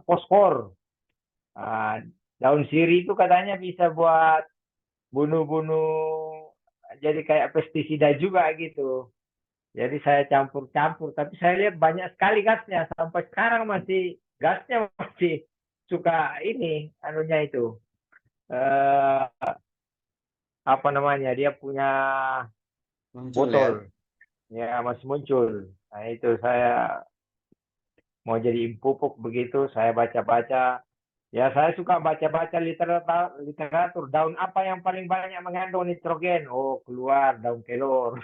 Speaker 2: fosfor. Ah, daun sirih itu katanya bisa buat bunuh-bunuh, jadi kayak pestisida juga gitu. Jadi saya campur-campur, tapi saya lihat banyak sekali gasnya. Sampai sekarang masih gasnya masih suka ini, anunya itu. Eh, Apa namanya? Dia punya
Speaker 1: Muncul ya.
Speaker 2: botol, ya masih muncul. Nah itu saya mau jadi pupuk begitu, saya baca-baca. Ya saya suka baca-baca literatur. Daun apa yang paling banyak mengandung nitrogen? Oh keluar daun kelor.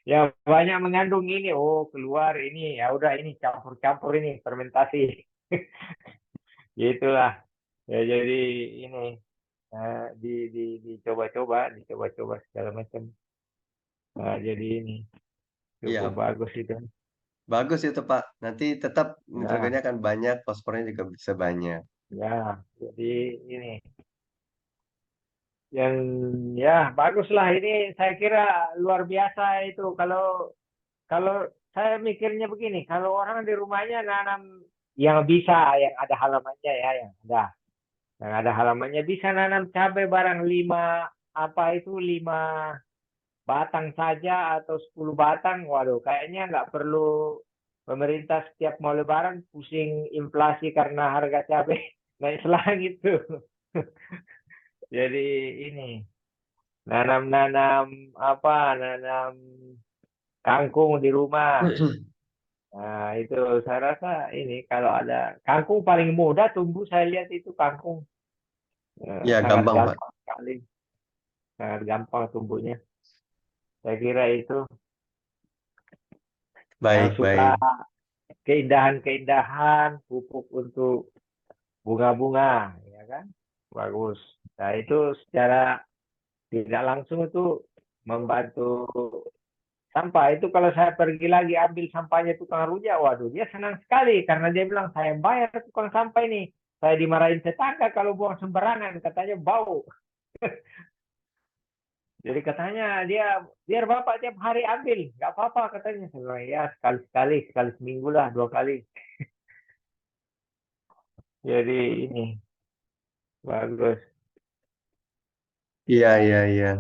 Speaker 2: Ya banyak mengandung ini, oh keluar ini, ya udah ini campur-campur ini fermentasi. Gitulah ya, jadi ini, dicoba-coba segala macam. Nah, jadi ini cukup
Speaker 1: Iya,
Speaker 2: bagus itu.
Speaker 1: bagus itu, Pak. Nanti tetap
Speaker 2: Ya,
Speaker 1: nitrogennya akan banyak, fosfornya juga bisa banyak.
Speaker 2: ya, jadi ini yang, ya baguslah ini, saya kira luar biasa itu. Kalau kalau saya mikirnya begini, kalau orang di rumahnya nanam yang bisa, yang ada halamannya ya, yang ada halamannya bisa nanam cabai barang 5 batang saja atau 10 batang. Waduh, kayaknya nggak perlu pemerintah setiap mau lebaran pusing inflasi karena harga cabai naik selangit tuh. Jadi ini nanam-nanam apa, nanam kangkung di rumah. Nah, itu saya rasa ini kalau ada kangkung paling mudah tumbuh, saya lihat itu kangkung.
Speaker 1: Ya,
Speaker 2: Sangat
Speaker 1: gampang, Pak.
Speaker 2: gampang sekali, sangat gampang tumbuhnya. Saya kira itu yang
Speaker 1: Baik,
Speaker 2: suka
Speaker 1: baik.
Speaker 2: keindahan-keindahan pupuk untuk bunga-bunga, ya kan? Bagus. Nah, itu secara tidak langsung itu membantu sampah. Itu kalau saya pergi lagi ambil sampahnya tukang rujak, waduh, dia senang sekali karena dia bilang, saya bayar tukang sampah ini. Saya dimarahin tetangga kalau buang sembarangan, katanya bau. Jadi katanya dia, biar bapak tiap hari ambil, nggak apa-apa katanya. Saya bilang, ya sekali-sekali, sekali seminggu lah, 2 kali. Jadi ini bagus.
Speaker 1: Iya, iya, iya.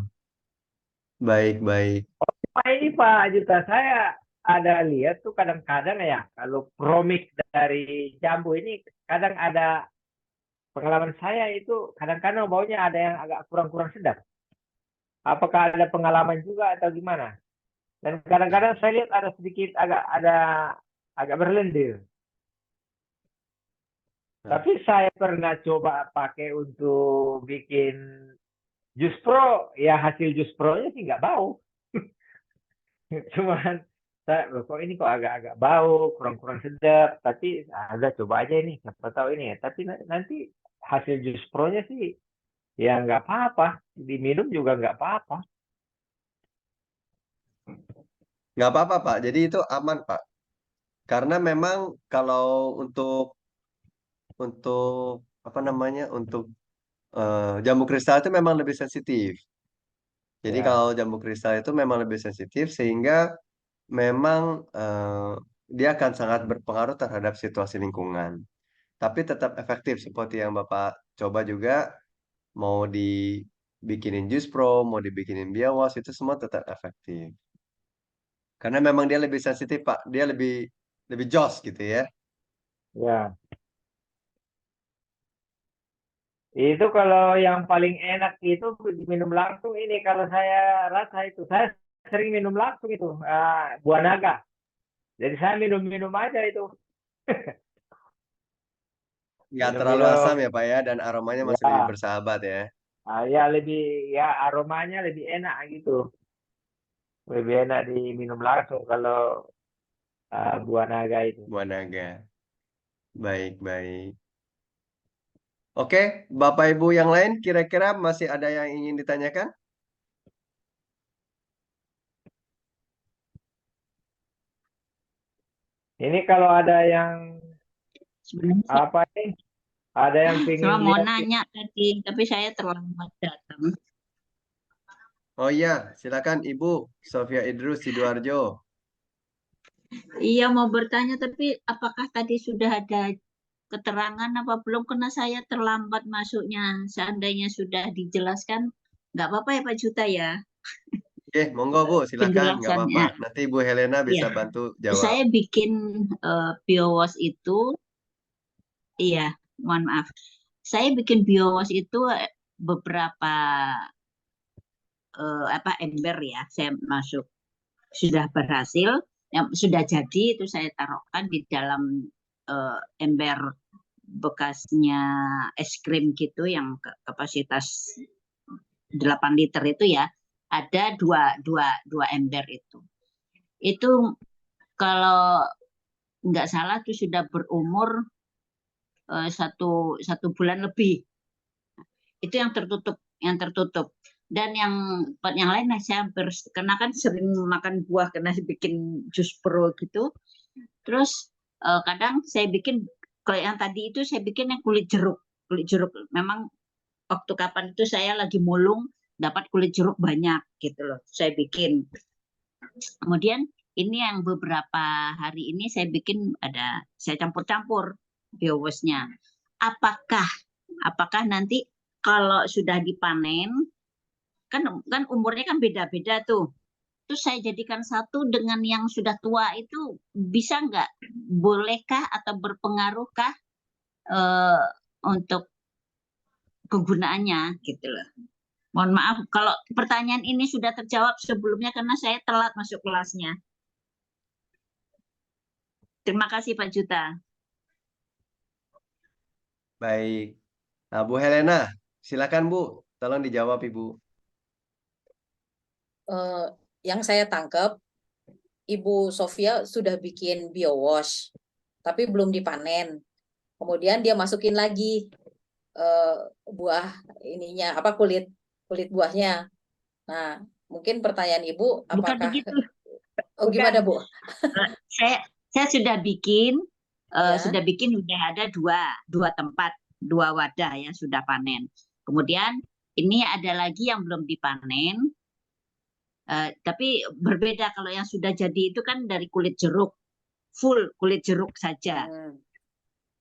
Speaker 1: Baik, baik.
Speaker 2: Pak ini Pak Juta, saya ada lihat tuh kadang-kadang ya kalau promik dari jambu ini kadang ada pengalaman saya itu kadang-kadang baunya ada yang agak kurang-kurang sedap. Apakah ada pengalaman juga atau gimana? Dan kadang-kadang saya lihat ada sedikit agak berlendir. Tapi saya pernah coba pakai untuk bikin jus pro, ya hasil jus pro-nya sih nggak bau. Cuman saya "Loh, kok ini kok agak-agak bau, kurang-kurang sedap. Tapi ada coba aja ini, siapa tahu ini ya. Tapi nanti hasil jus pro-nya sih ya nggak apa-apa, diminum juga nggak apa-apa.
Speaker 1: Nggak apa-apa, Pak. Jadi itu aman, Pak. Karena memang kalau untuk apa namanya? Untuk jambu kristal itu memang lebih sensitif. Jadi kalau
Speaker 2: Ya,
Speaker 1: jambu kristal itu memang lebih sensitif sehingga memang dia akan sangat berpengaruh terhadap situasi lingkungan. Tapi tetap efektif seperti yang Bapak coba juga mau dibikinin jus pro, mau dibikinin biawas itu semua tetap efektif. Karena memang dia lebih sensitif, Pak. Dia lebih lebih jos gitu ya.
Speaker 2: ya. Itu kalau yang paling enak itu diminum langsung ini kalau saya rasa itu. Saya sering minum langsung itu buah naga. Jadi saya minum-minum aja itu.
Speaker 1: Nggak terlalu asam
Speaker 2: Minum-minum
Speaker 1: ya, Pak ya, dan aromanya masih lebih
Speaker 2: ya,
Speaker 1: bersahabat ya.
Speaker 2: ya lebih ya aromanya lebih enak gitu. Lebih enak diminum langsung kalau buah naga itu.
Speaker 1: Buah naga. Baik, baik. Oke, Bapak Ibu yang lain kira-kira masih ada yang ingin ditanyakan?
Speaker 2: Ini kalau ada yang
Speaker 5: Sebenarnya
Speaker 2: apa nih? Ada yang
Speaker 5: saya
Speaker 2: pengen
Speaker 5: mau
Speaker 2: lihat.
Speaker 5: nanya tadi, tapi saya terlambat datang.
Speaker 1: Oh iya, silakan Ibu Sofia Idrus Sidoarjo.
Speaker 5: Iya mau bertanya, tapi apakah tadi sudah ada keterangan apa belum? Karena saya terlambat masuknya. Seandainya sudah dijelaskan, nggak apa-apa ya Pak Juta ya,
Speaker 1: Oke, monggo Bu, silakan, nggak apa-apa.
Speaker 5: penjelasannya.
Speaker 1: Nanti Bu Helena
Speaker 5: Iya,
Speaker 1: bisa bantu jawab.
Speaker 5: saya bikin biowas itu, iya, mohon maaf. Saya bikin biowas itu beberapa apa ember ya, saya masuk sudah berhasil, yang sudah jadi itu saya taruhkan di dalam ember bekasnya es krim gitu yang kapasitas 8 liter itu ya, ada dua ember itu. Itu kalau nggak salah itu sudah berumur satu bulan lebih. Itu yang tertutup. Dan yang lain saya karena kan sering makan buah karena bikin jus pro gitu. Terus kadang saya bikin kalau yang tadi itu saya bikin yang kulit jeruk. Kulit jeruk memang waktu kapan itu saya lagi mulung dapat kulit jeruk banyak gitu loh. Saya bikin. Kemudian ini yang beberapa hari ini saya bikin saya campur-campur biowasnya. Apakah apakah nanti kalau sudah dipanen kan umurnya kan beda-beda tuh. Terus saya jadikan satu dengan yang sudah tua itu bisa nggak? Bolehkah atau berpengaruhkah eh, untuk kegunaannya gitu loh. Mohon maaf kalau pertanyaan ini sudah terjawab sebelumnya karena saya telat masuk kelasnya. Terima kasih Pak Juta.
Speaker 1: Baik. Nah, Bu Helena, silakan Bu, tolong dijawab Ibu.
Speaker 3: Eh, yang saya tangkap, Ibu Sofia sudah bikin biowash, tapi belum dipanen. Kemudian dia masukin lagi eh, buah ininya, apa kulit kulit buahnya. Nah, mungkin pertanyaan Ibu,
Speaker 5: Bukan
Speaker 3: apakah
Speaker 5: begitu.
Speaker 3: gimana
Speaker 2: Bukan.
Speaker 3: Bu?
Speaker 5: Eh, saya
Speaker 3: Ya,
Speaker 5: sudah bikin udah ada dua tempat, dua wadah yang sudah panen. Kemudian ini ada lagi yang belum dipanen, tapi berbeda kalau yang sudah jadi itu kan dari kulit jeruk, full kulit jeruk saja.
Speaker 3: hmm,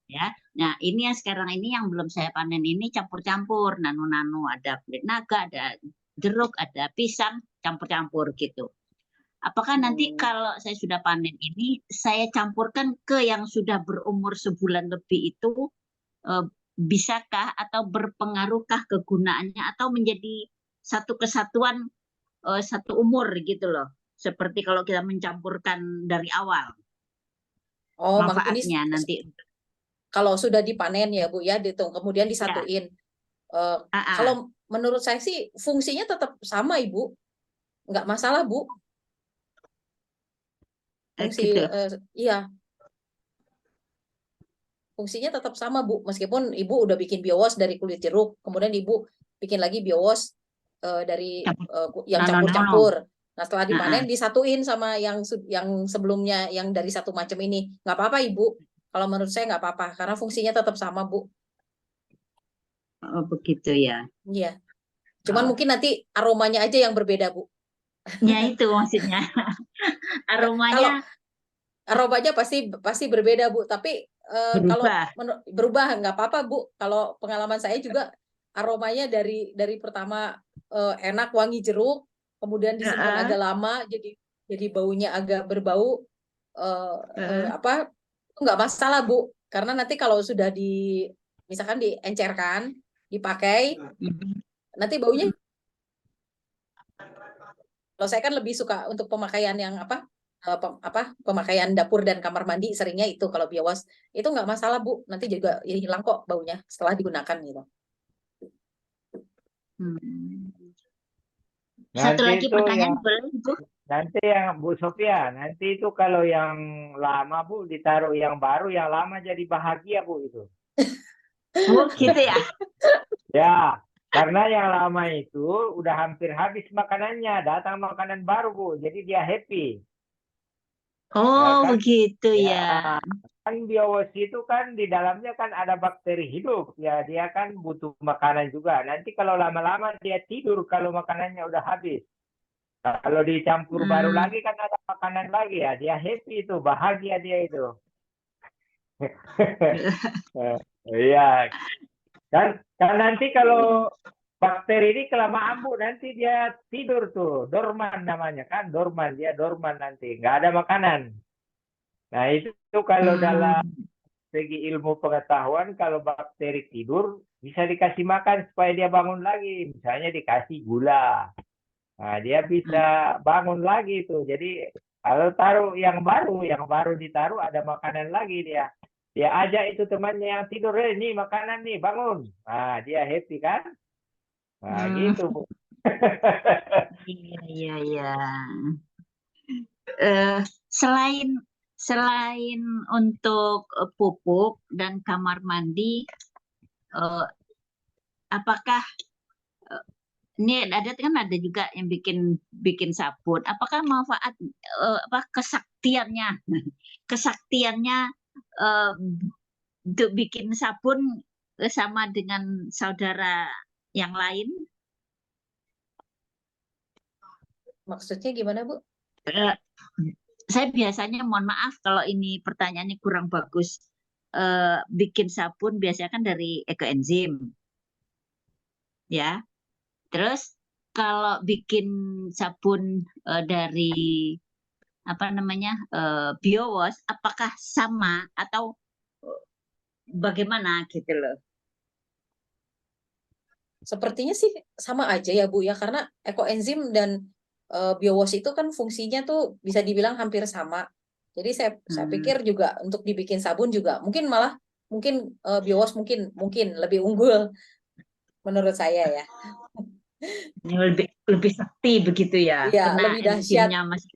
Speaker 5: ya. Nah, ini yang sekarang ini yang belum saya panen ini campur-campur, nano-nano, ada kulit naga, ada jeruk, ada pisang, campur-campur gitu. Apakah nanti kalau saya sudah panen ini, saya campurkan ke yang sudah berumur sebulan lebih itu, bisakah atau berpengaruhkah kegunaannya atau menjadi satu kesatuan, satu umur gitu loh. Seperti kalau kita mencampurkan dari awal,
Speaker 3: Oh, ini
Speaker 5: manfaatnya nanti.
Speaker 3: kalau sudah dipanen ya Bu ya, kemudian
Speaker 5: Ya,
Speaker 3: disatuin.
Speaker 5: ah,
Speaker 3: Kalau menurut saya sih fungsinya tetap sama Ibu, nggak masalah Bu.
Speaker 5: gitu.
Speaker 3: Iya, fungsinya tetap sama Bu, meskipun Ibu udah bikin biowas dari kulit jeruk, kemudian Ibu bikin lagi biowas dari yang
Speaker 5: Nano-nano.
Speaker 3: campur-campur. Nah, setelah
Speaker 5: Ah,
Speaker 3: dipanen disatuin sama yang sebelumnya yang dari satu macam ini. Nggak apa-apa Ibu. Kalau menurut saya nggak apa-apa, karena fungsinya tetap sama Bu.
Speaker 5: oh, begitu ya.
Speaker 3: Iya. Cuman
Speaker 5: Oh,
Speaker 3: mungkin nanti aromanya aja yang berbeda Bu.
Speaker 5: ya itu maksudnya.
Speaker 3: Kalau
Speaker 5: Aromanya
Speaker 3: aromanya pasti berbeda Bu, tapi kalau
Speaker 5: berubah.
Speaker 3: berubah nggak apa-apa Bu. Kalau pengalaman saya juga aromanya dari pertama enak wangi jeruk, kemudian disimpan
Speaker 5: Ah,
Speaker 3: agak lama jadi baunya agak berbau,
Speaker 5: ah,
Speaker 3: apa itu nggak masalah Bu, karena nanti kalau sudah misalkan diencerkan dipakai
Speaker 5: mhm.
Speaker 3: nanti baunya, kalau saya kan lebih suka untuk pemakaian yang pemakaian dapur dan kamar mandi seringnya itu kalau biowas itu nggak masalah Bu, nanti juga hilang kok baunya setelah digunakan gitu.
Speaker 5: Hmm. Satu
Speaker 2: Nanti
Speaker 5: lagi
Speaker 2: itu
Speaker 5: pertanyaan
Speaker 2: yang
Speaker 5: boleh Bu?
Speaker 2: nanti yang Bu Sofia, nanti itu kalau yang lama Bu ditaruh yang baru, yang lama jadi bahagia Bu itu.
Speaker 5: Oh gitu ya.
Speaker 2: Ya, karena yang lama itu udah hampir habis makanannya, datang makanan baru Bu, jadi dia happy. Ya
Speaker 5: Oh
Speaker 2: kan?
Speaker 5: begitu
Speaker 2: Ya,
Speaker 5: ya.
Speaker 2: kan biowas itu kan di dalamnya kan ada bakteri hidup. Ya, dia kan butuh makanan juga. Nanti kalau lama-lama dia tidur kalau makanannya udah habis. Kalau dicampur baru
Speaker 5: Hmm.
Speaker 2: lagi kan ada makanan lagi ya. Dia happy itu, bahagia dia itu. Iya, kan nanti kalau bakteri ini kelamaan Bu, nanti dia tidur tuh, dorman namanya kan, dorman dia dorman nanti, nggak ada makanan. Nah itu kalau dalam
Speaker 5: Hmm.
Speaker 2: segi ilmu pengetahuan, kalau bakteri tidur bisa dikasih makan supaya dia bangun lagi, misalnya dikasih gula. Nah, dia bisa bangun lagi tuh. Jadi kalau taruh yang baru ditaruh ada makanan lagi dia. Dia ajak itu temannya yang tidur, ini makanan nih, bangun. Nah, dia happy kan? Nah,
Speaker 5: Hmm.
Speaker 2: gitu, Bu.
Speaker 5: Iya iya iya. Eh, selain selain untuk pupuk dan kamar mandi, eh, apakah ini ada kan ada juga yang bikin bikin sabun. Apakah manfaat apa kesaktiannya kesaktiannya eh, untuk bikin sabun sama dengan saudara yang lain?
Speaker 3: Maksudnya gimana Bu?
Speaker 5: Eh, saya biasanya mohon maaf kalau ini pertanyaannya kurang bagus. Bikin sabun biasanya kan dari ekoenzim, ya. Terus kalau bikin sabun dari apa namanya biowash, apakah sama atau eh, bagaimana gitu loh?
Speaker 3: Sepertinya sih sama aja ya Bu ya, karena ekoenzim dan biowash itu kan fungsinya tuh bisa dibilang hampir sama. Jadi saya
Speaker 5: Hmm,
Speaker 3: pikir juga untuk dibikin sabun juga mungkin biowash mungkin mungkin lebih unggul menurut saya ya.
Speaker 5: ini lebih lebih sakti begitu ya,
Speaker 3: Iya,
Speaker 5: karena
Speaker 3: lebih dahsyat.
Speaker 5: enzimnya masih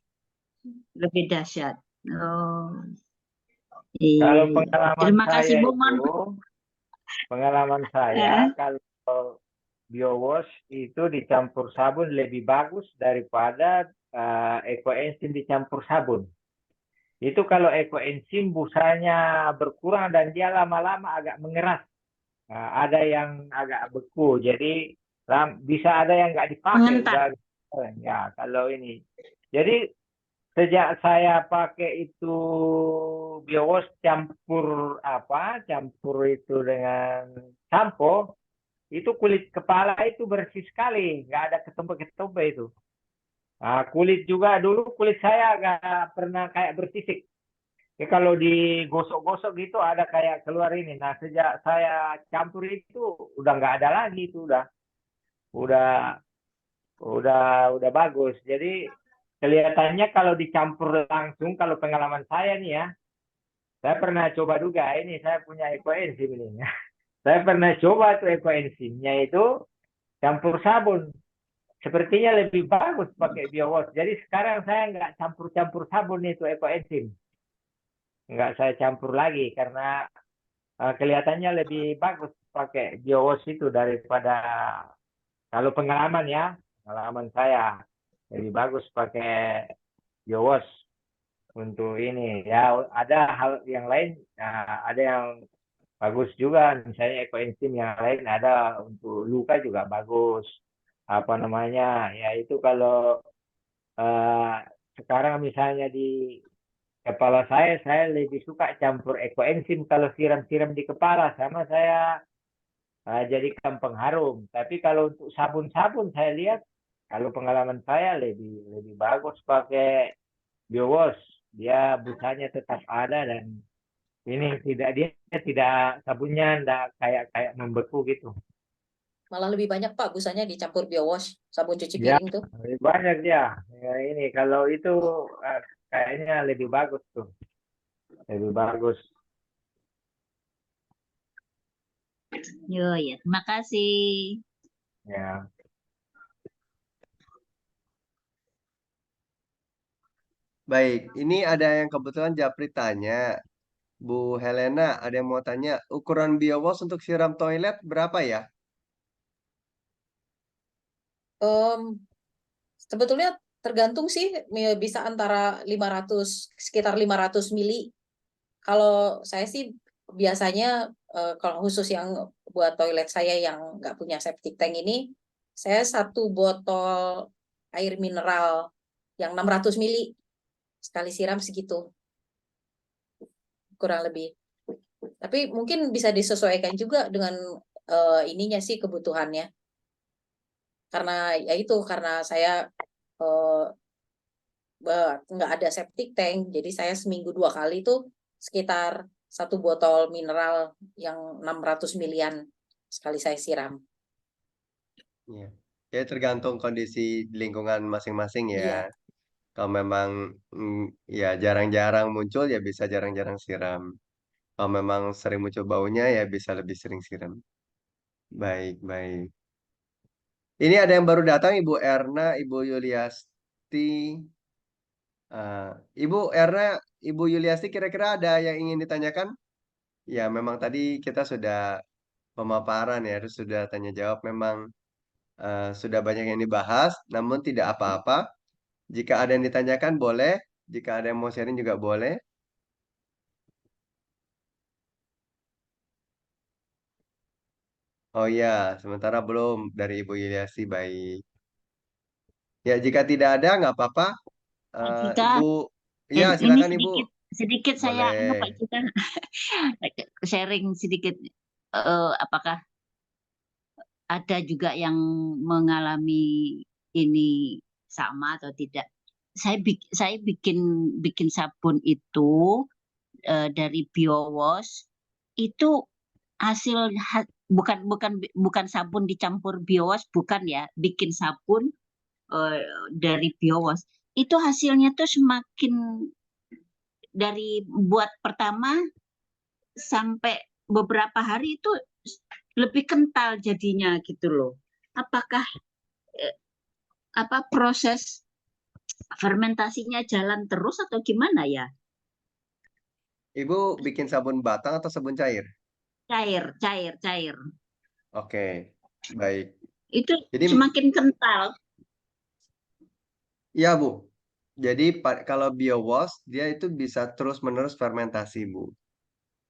Speaker 5: lebih dahsyat. Oh, iya,
Speaker 2: Kalau
Speaker 5: iya.
Speaker 2: pengalaman
Speaker 5: Terima kasih
Speaker 2: saya
Speaker 5: Bu
Speaker 2: itu,
Speaker 5: Mon.
Speaker 2: pengalaman
Speaker 5: Eh,
Speaker 2: saya kalau biowash itu dicampur sabun lebih bagus daripada ekoenzim dicampur sabun. Itu kalau ekoenzim busanya berkurang dan dia lama-lama agak mengeras. Nah, ada yang agak beku, jadi bisa ada yang nggak dipakai
Speaker 5: Mengentat.
Speaker 2: udah. Ya kalau ini, jadi sejak saya pakai itu bios campur campur itu dengan sampo, itu kulit kepala itu bersih sekali, nggak ada ketombe-ketombe itu. Nah, kulit juga dulu kulit saya nggak pernah kayak bersisik. Ya, kalau digosok-gosok gitu ada kayak keluar ini. Nah, sejak saya campur itu udah nggak ada lagi itu udah udah bagus. Jadi kelihatannya kalau dicampur langsung, kalau pengalaman saya nih ya, saya pernah coba juga ini, saya punya ekoenzim ini. Saya pernah coba tuh ekoenzimnya itu campur sabun. Sepertinya lebih bagus pakai biowash. Jadi sekarang saya nggak campur-campur sabun itu ekoenzim. Nggak saya campur lagi karena kelihatannya lebih bagus pakai biowash itu daripada kalau pengalaman saya lebih bagus pakai biowash untuk ini. Ya ada hal yang lain, ada yang bagus juga, misalnya ekoenzim yang lain ada untuk luka juga bagus. Apa namanya? Ya itu kalau eh, sekarang misalnya di kepala saya lebih suka campur ekoenzim kalau siram-siram di kepala sama saya jadikan pengharum. Tapi kalau untuk sabun-sabun saya lihat kalau pengalaman saya lebih lebih bagus pakai biowash. Dia busanya tetap ada dan ini dia tidak sabunnya enggak kayak kayak membeku gitu.
Speaker 3: Malah lebih banyak Pak busanya dicampur biowash, sabun cuci
Speaker 2: Ya,
Speaker 3: piring tuh.
Speaker 2: lebih banyak dia. Ya, ini kalau itu eh, kayaknya lebih bagus tuh. Lebih bagus.
Speaker 5: Yo ya, terima kasih.
Speaker 2: Ya.
Speaker 1: Baik, ini ada yang kebetulan Japri tanya, Bu Helena, ada yang mau tanya, ukuran BioWash untuk siram toilet berapa ya?
Speaker 3: Em, Sebetulnya tergantung sih, bisa antara 500, sekitar 500 mili. Kalau saya sih biasanya kalau khusus yang buat toilet saya yang nggak punya septic tank ini, saya satu botol air mineral yang 600 mili sekali siram segitu kurang lebih. Tapi mungkin bisa disesuaikan juga dengan ininya sih kebutuhannya. Karena ya itu karena saya eh, nggak ada septic tank, jadi saya seminggu 2 kali tuh sekitar satu botol mineral yang 600 milian sekali saya siram.
Speaker 1: Ya, ya tergantung kondisi lingkungan masing-masing ya.
Speaker 3: Iya,
Speaker 1: Kalau memang ya jarang-jarang muncul ya bisa jarang-jarang siram. Kalau memang sering muncul baunya ya bisa lebih sering siram. Baik, baik. Ini ada yang baru datang Ibu Erna, Ibu Yuliasti. Eh, Ibu Erna, Ibu Yuliasti kira-kira ada yang ingin ditanyakan? Ya, memang tadi kita sudah pemaparan ya, terus sudah tanya jawab. Memang sudah banyak yang dibahas, namun tidak apa-apa. Jika ada yang ditanyakan boleh, jika ada yang mau sharing juga boleh. Oh ya, sementara belum dari Ibu Yuliasti, baik. Ya, jika tidak ada nggak apa-apa.
Speaker 5: Kita
Speaker 1: Ibu, ya
Speaker 5: ini
Speaker 1: silakan Ibu.
Speaker 5: sedikit sedikit saya anu Pak
Speaker 1: Boleh.
Speaker 5: kita sharing sedikit apakah ada juga yang mengalami ini sama atau tidak. Saya bikin bikin sabun itu dari BioWash itu bukan bukan bukan sabun dicampur BioWash, bukan ya, bikin sabun eh, dari BioWash. Itu hasilnya tuh semakin dari buat pertama sampai beberapa hari itu lebih kental jadinya gitu loh. Apakah eh, apa proses fermentasinya jalan terus atau gimana ya?
Speaker 1: Ibu bikin sabun batang atau sabun cair?
Speaker 5: Cair, cair, cair.
Speaker 1: Oke, baik.
Speaker 5: Itu
Speaker 1: Jadi,
Speaker 5: semakin kental.
Speaker 1: ya Bu. Jadi kalau biowash dia itu bisa terus-menerus fermentasi, Bu.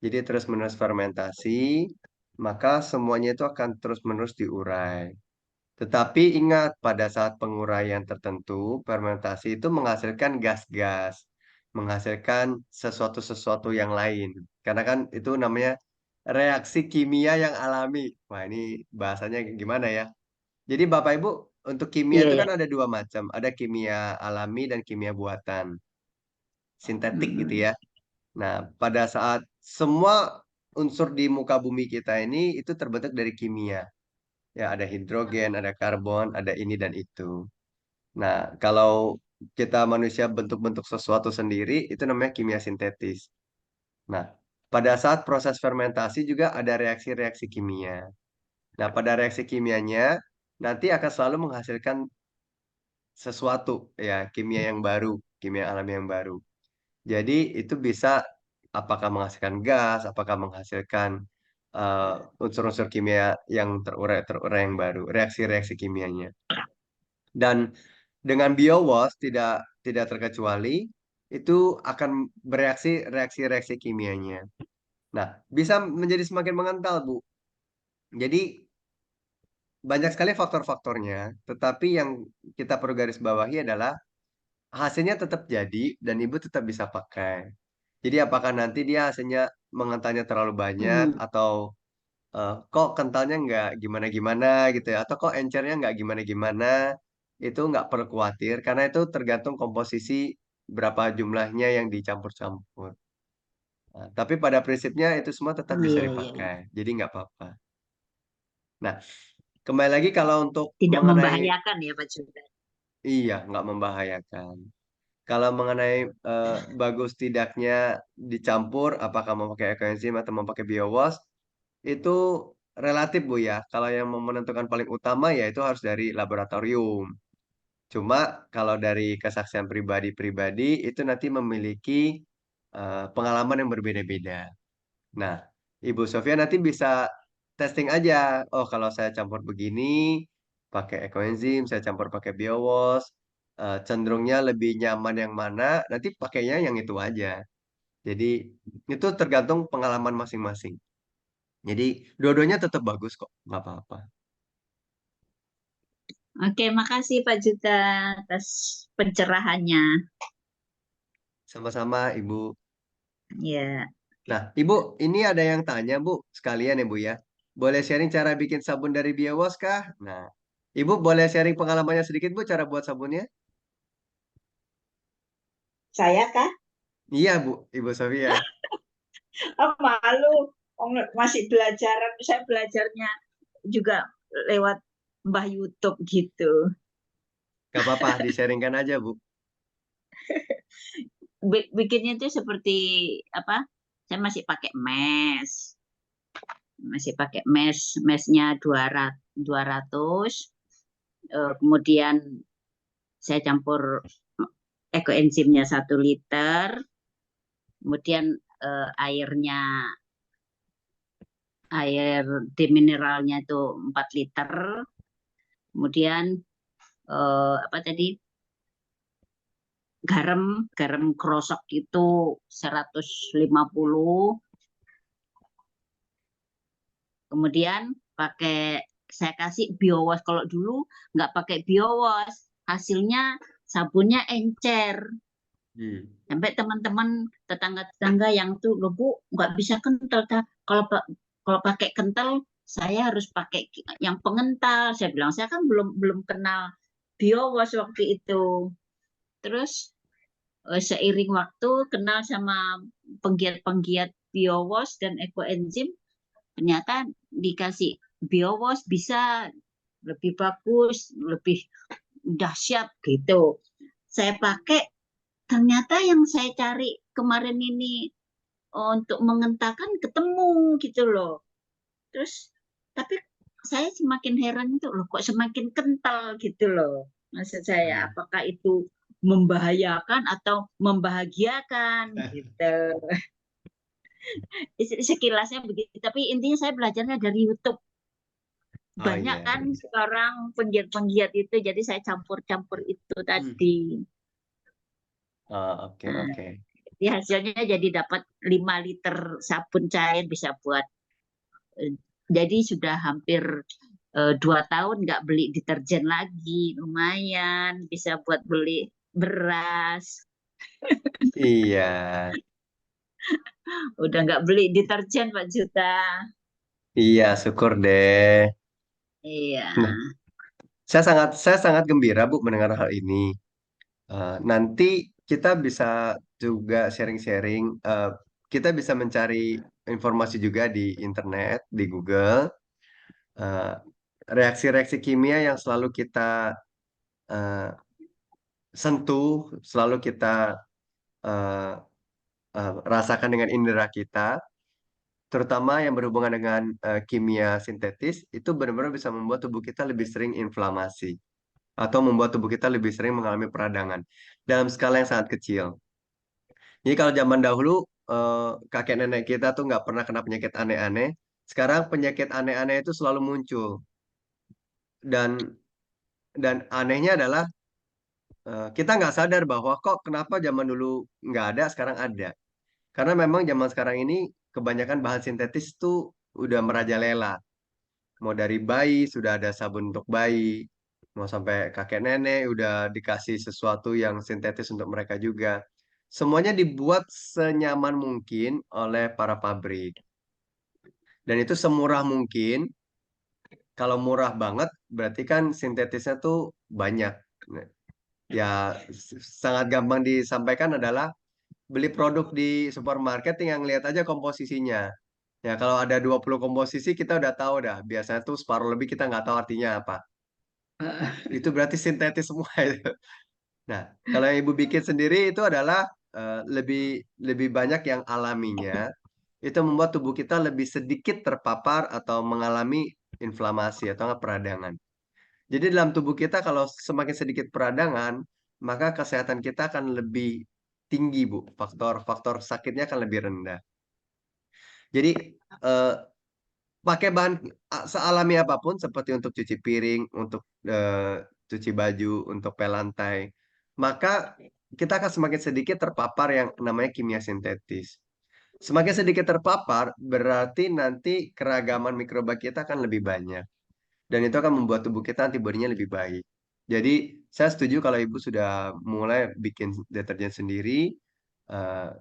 Speaker 1: Jadi terus-menerus fermentasi, maka semuanya itu akan terus-menerus diurai. Tetapi ingat, pada saat penguraian tertentu, fermentasi itu menghasilkan gas-gas, menghasilkan sesuatu-sesuatu yang lain. Karena kan itu namanya reaksi kimia yang alami. Wah, ini bahasanya gimana ya? Jadi Bapak Ibu, untuk kimia
Speaker 5: Iya,
Speaker 1: itu
Speaker 5: ya.
Speaker 1: kan ada dua macam. Ada kimia alami dan kimia buatan, sintetik gitu
Speaker 5: Mm-mm.
Speaker 1: ya. Nah, pada saat semua unsur di muka bumi kita ini itu terbentuk dari kimia. Ya, ada hidrogen, ada karbon, ada ini dan itu. Nah, kalau kita manusia bentuk-bentuk sesuatu sendiri, itu namanya kimia sintetis. Nah, pada saat proses fermentasi juga ada reaksi-reaksi kimia. Nah, pada reaksi kimianya, nanti akan selalu menghasilkan sesuatu, ya, kimia yang baru, kimia alami yang baru. Jadi, itu bisa apakah menghasilkan gas, apakah menghasilkan unsur-unsur kimia yang terurai yang baru, reaksi-reaksi kimianya. Dan dengan biowas tidak terkecuali itu akan bereaksi reaksi-reaksi kimianya. Nah, bisa menjadi semakin mengental, Bu. Jadi banyak sekali faktor-faktornya, tetapi yang kita perlu garis bawahi adalah hasilnya tetap jadi dan Ibu tetap bisa pakai. Jadi apakah nanti dia hasilnya mengentalnya terlalu banyak
Speaker 5: Hmm.
Speaker 1: atau kok kentalnya nggak gimana-gimana gitu ya, atau kok encernya nggak gimana-gimana, itu nggak perlu khawatir karena itu tergantung komposisi berapa jumlahnya yang dicampur-campur. Nah, tapi pada prinsipnya itu semua tetap bisa
Speaker 5: Iya, iya, iya.
Speaker 1: dipakai, jadi nggak apa-apa. Nah, kembali lagi kalau untuk
Speaker 5: Tidak
Speaker 1: mengenai,
Speaker 5: membahayakan ya Pak Judan.
Speaker 1: iya, nggak membahayakan. Kalau mengenai bagus tidaknya dicampur, apakah mau pakai ekoenzim atau mau pakai biowash, itu relatif Bu ya. Kalau yang menentukan paling utama ya itu harus dari laboratorium. Cuma kalau dari kesaksian pribadi-pribadi itu nanti memiliki pengalaman yang berbeda-beda. Nah, Ibu Sofia nanti bisa testing aja. Oh, kalau saya campur begini, pakai ekoenzim, saya campur pakai biowash, cenderungnya lebih nyaman yang mana, nanti pakainya yang itu aja. Jadi, itu tergantung pengalaman masing-masing. Jadi, dua-duanya tetap bagus kok, nggak apa-apa.
Speaker 5: Oke, makasih Pak Juta atas pencerahannya.
Speaker 1: Sama-sama, Ibu.
Speaker 5: Ya,
Speaker 1: Nah, Ibu, ini ada yang tanya, Bu, sekalian ya, Bu ya. Boleh sharing cara bikin sabun dari biowash kah? Nah, Ibu boleh sharing pengalamannya sedikit, Bu, cara buat sabunnya?
Speaker 5: saya kah?
Speaker 1: Iya, Bu, Ibu Sofia.
Speaker 5: Oh, malu. Oh, masih belajaran. Saya belajarnya juga lewat Mbah YouTube gitu.
Speaker 1: Gak apa-apa, di-sharingkan aja, Bu.
Speaker 5: Bikinnya itu seperti apa? Saya masih pakai mesnya 200. Kemudian saya campur ekoenzimnya 1 liter, kemudian air demineralnya itu 4 liter, kemudian apa tadi, garam krosok itu 150, kemudian saya kasih biowash. Kalau dulu nggak pakai biowash, hasilnya sabunnya encer.
Speaker 1: Hmm.
Speaker 5: Sampai teman-teman tetangga-tetangga yang tuh, loh Bu, nggak bisa kental. Kalau pakai kental, saya harus pakai yang pengental. Saya bilang, saya kan belum belum kenal biowash waktu itu. Terus seiring waktu kenal sama penggiat-penggiat biowash dan ekoenzim, ternyata dikasih biowash bisa lebih bagus, lebih dahsyat gitu. Saya pakai, ternyata yang saya cari kemarin ini untuk mengentalkan ketemu gitu loh. Terus tapi saya semakin heran itu loh, kok semakin kental gitu loh. Maksud saya,
Speaker 1: Hmm.
Speaker 5: apakah itu membahayakan atau membahagiakan gitu. Sekilasnya begitu, tapi intinya saya belajarnya dari YouTube.
Speaker 1: Oh
Speaker 5: Banyak
Speaker 1: iya.
Speaker 5: kan sekarang penggiat-penggiat itu, jadi saya campur-campur itu
Speaker 1: Hmm.
Speaker 5: tadi.
Speaker 1: Oh, oke,
Speaker 5: Nah,
Speaker 1: oke.
Speaker 5: di hasilnya jadi dapat 5 liter sabun cair bisa buat, jadi sudah hampir 2 tahun nggak beli deterjen lagi, lumayan bisa buat beli beras.
Speaker 1: Iya,
Speaker 5: Udah nggak beli deterjen Pak Juta.
Speaker 1: iya, syukur deh.
Speaker 5: Iya.
Speaker 1: Nah, saya sangat gembira Bu mendengar hal ini. Nanti kita bisa juga sharing-sharing. Kita bisa mencari informasi juga di internet, di Google. eh, Reaksi-reaksi kimia yang selalu kita eh, sentuh, selalu kita eh, rasakan dengan indera kita, terutama yang berhubungan dengan kimia sintetis, itu benar-benar bisa membuat tubuh kita lebih sering inflamasi atau membuat tubuh kita lebih sering mengalami peradangan dalam skala yang sangat kecil. Jadi kalau zaman dahulu kakek nenek kita tuh nggak pernah kena penyakit aneh-aneh, sekarang penyakit aneh-aneh itu selalu muncul dan anehnya adalah kita nggak sadar bahwa kok kenapa zaman dulu nggak ada, sekarang ada. Karena memang zaman sekarang ini kebanyakan bahan sintetis tuh udah merajalela. Mau dari bayi sudah ada sabun untuk bayi, mau sampai kakek nenek udah dikasih sesuatu yang sintetis untuk mereka juga. Semuanya dibuat senyaman mungkin oleh para pabrik. Dan itu semurah mungkin. Kalau murah banget berarti kan sintetisnya tuh banyak. Nah, ya sangat gampang disampaikan adalah beli produk di supermarket tinggal ngeliat aja komposisinya. Ya, kalau ada 20 komposisi kita udah tahu dah. Biasanya tuh separuh lebih kita nggak tahu artinya apa. Itu berarti sintetis semua itu. Nah, kalau yang ibu bikin sendiri itu adalah lebih lebih banyak yang alaminya. Itu membuat tubuh kita lebih sedikit terpapar atau mengalami inflamasi atau nggak peradangan. Jadi dalam tubuh kita kalau semakin sedikit peradangan, maka kesehatan kita akan lebih tinggi, Bu. Faktor-faktor sakitnya akan lebih rendah. Jadi eh, pakai bahan sealami apapun seperti untuk cuci piring, untuk cuci baju, untuk pel lantai, maka kita akan semakin sedikit terpapar yang namanya kimia sintetis. Semakin sedikit terpapar, berarti nanti keragaman mikroba kita akan lebih banyak. Dan itu akan membuat tubuh kita antibodinya lebih baik. Jadi, saya setuju kalau ibu sudah mulai bikin deterjen sendiri,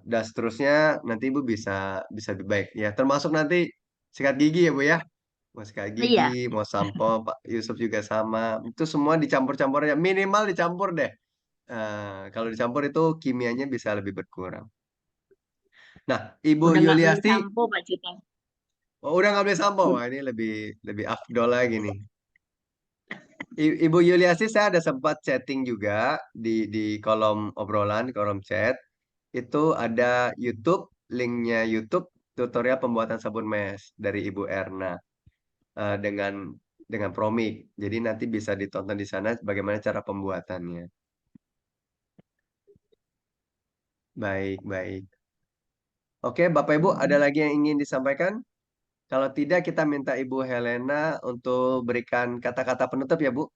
Speaker 1: dan seterusnya nanti ibu bisa bisa lebih baik. Ya, termasuk nanti sikat gigi ya bu ya. Mau sikat gigi,
Speaker 5: Iya,
Speaker 1: mau sampo, Pak Yusuf juga sama. Itu semua dicampur-campur aja. Minimal dicampur deh. Kalau dicampur itu kimianya bisa lebih berkurang. Nah, Ibu
Speaker 5: udah nggak beli
Speaker 1: Yuliasti,
Speaker 5: sampo Pak Juta.
Speaker 1: oh, udah nggak beli sampo. Wah, ini lebih lebih afdol lagi nih. Ibu Yuliasti, saya ada sempat chatting juga di kolom obrolan, di kolom chat. Itu ada YouTube, linknya YouTube tutorial pembuatan sabun mes dari Ibu Erna dengan Promik. Jadi nanti bisa ditonton di sana bagaimana cara pembuatannya. Baik, baik. Oke, Bapak Ibu, ada lagi yang ingin disampaikan? Kalau tidak, kita minta Ibu Helena untuk berikan kata-kata penutup ya, Bu.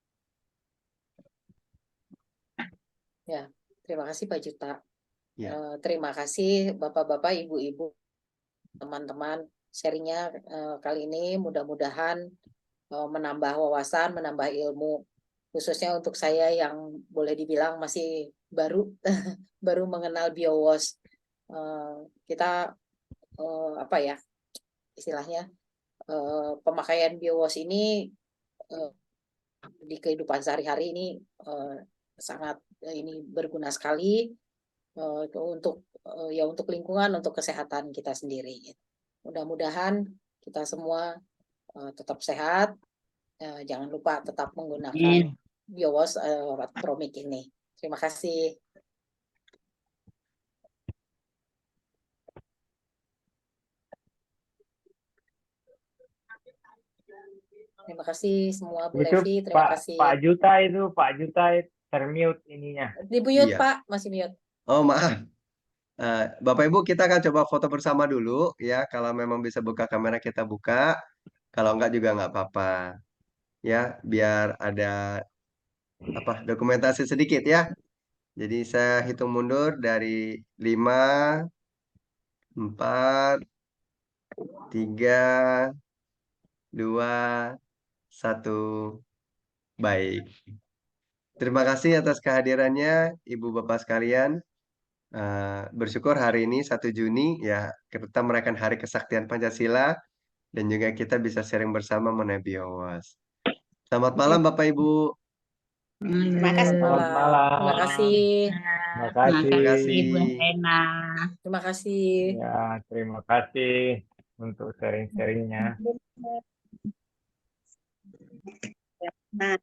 Speaker 3: Ya, terima kasih Pak Juta.
Speaker 1: Ya.
Speaker 3: Terima kasih Bapak-bapak, Ibu-ibu, teman-teman sharingnya kali ini. Mudah-mudahan menambah wawasan, menambah ilmu, khususnya untuk saya yang boleh dibilang masih baru baru mengenal biowash. Kita apa ya istilahnya, pemakaian biowash ini di kehidupan sehari-hari ini sangat ini berguna sekali untuk ya untuk lingkungan, untuk kesehatan kita sendiri. Mudah-mudahan kita semua tetap sehat. Jangan lupa tetap menggunakan
Speaker 5: Amin.
Speaker 3: biowash Promik ini. Terima kasih. Terima kasih semua Bu
Speaker 2: Itu
Speaker 3: Levi. Terima kasih.
Speaker 2: Pak Juta itu termute ininya.
Speaker 3: Di mute
Speaker 1: Iya.
Speaker 3: Pak, masih mute.
Speaker 1: Oh, maaf. Bapak Ibu, kita akan coba foto bersama dulu ya. Kalau memang bisa buka kamera kita buka. Kalau enggak juga nggak apa-apa. Ya, biar ada apa dokumentasi sedikit ya. Jadi saya hitung mundur dari 5, 4, 3, 2, 1. Baik. Terima kasih atas kehadirannya Ibu Bapak sekalian. Bersyukur hari ini 1 Juni ya kita merayakan Hari Kesaktian Pancasila dan juga kita bisa sharing bersama mengenai biowas. Selamat malam Bapak Ibu.
Speaker 4: Terima kasih.
Speaker 2: Selamat
Speaker 3: Malam. Terima
Speaker 2: malam.
Speaker 3: kasih.
Speaker 2: Terima
Speaker 5: Terima
Speaker 2: kasih.
Speaker 5: kasih Bu Helena.
Speaker 3: Terima kasih.
Speaker 2: Ya, terima kasih untuk sharing-sharingnya.
Speaker 4: Nah,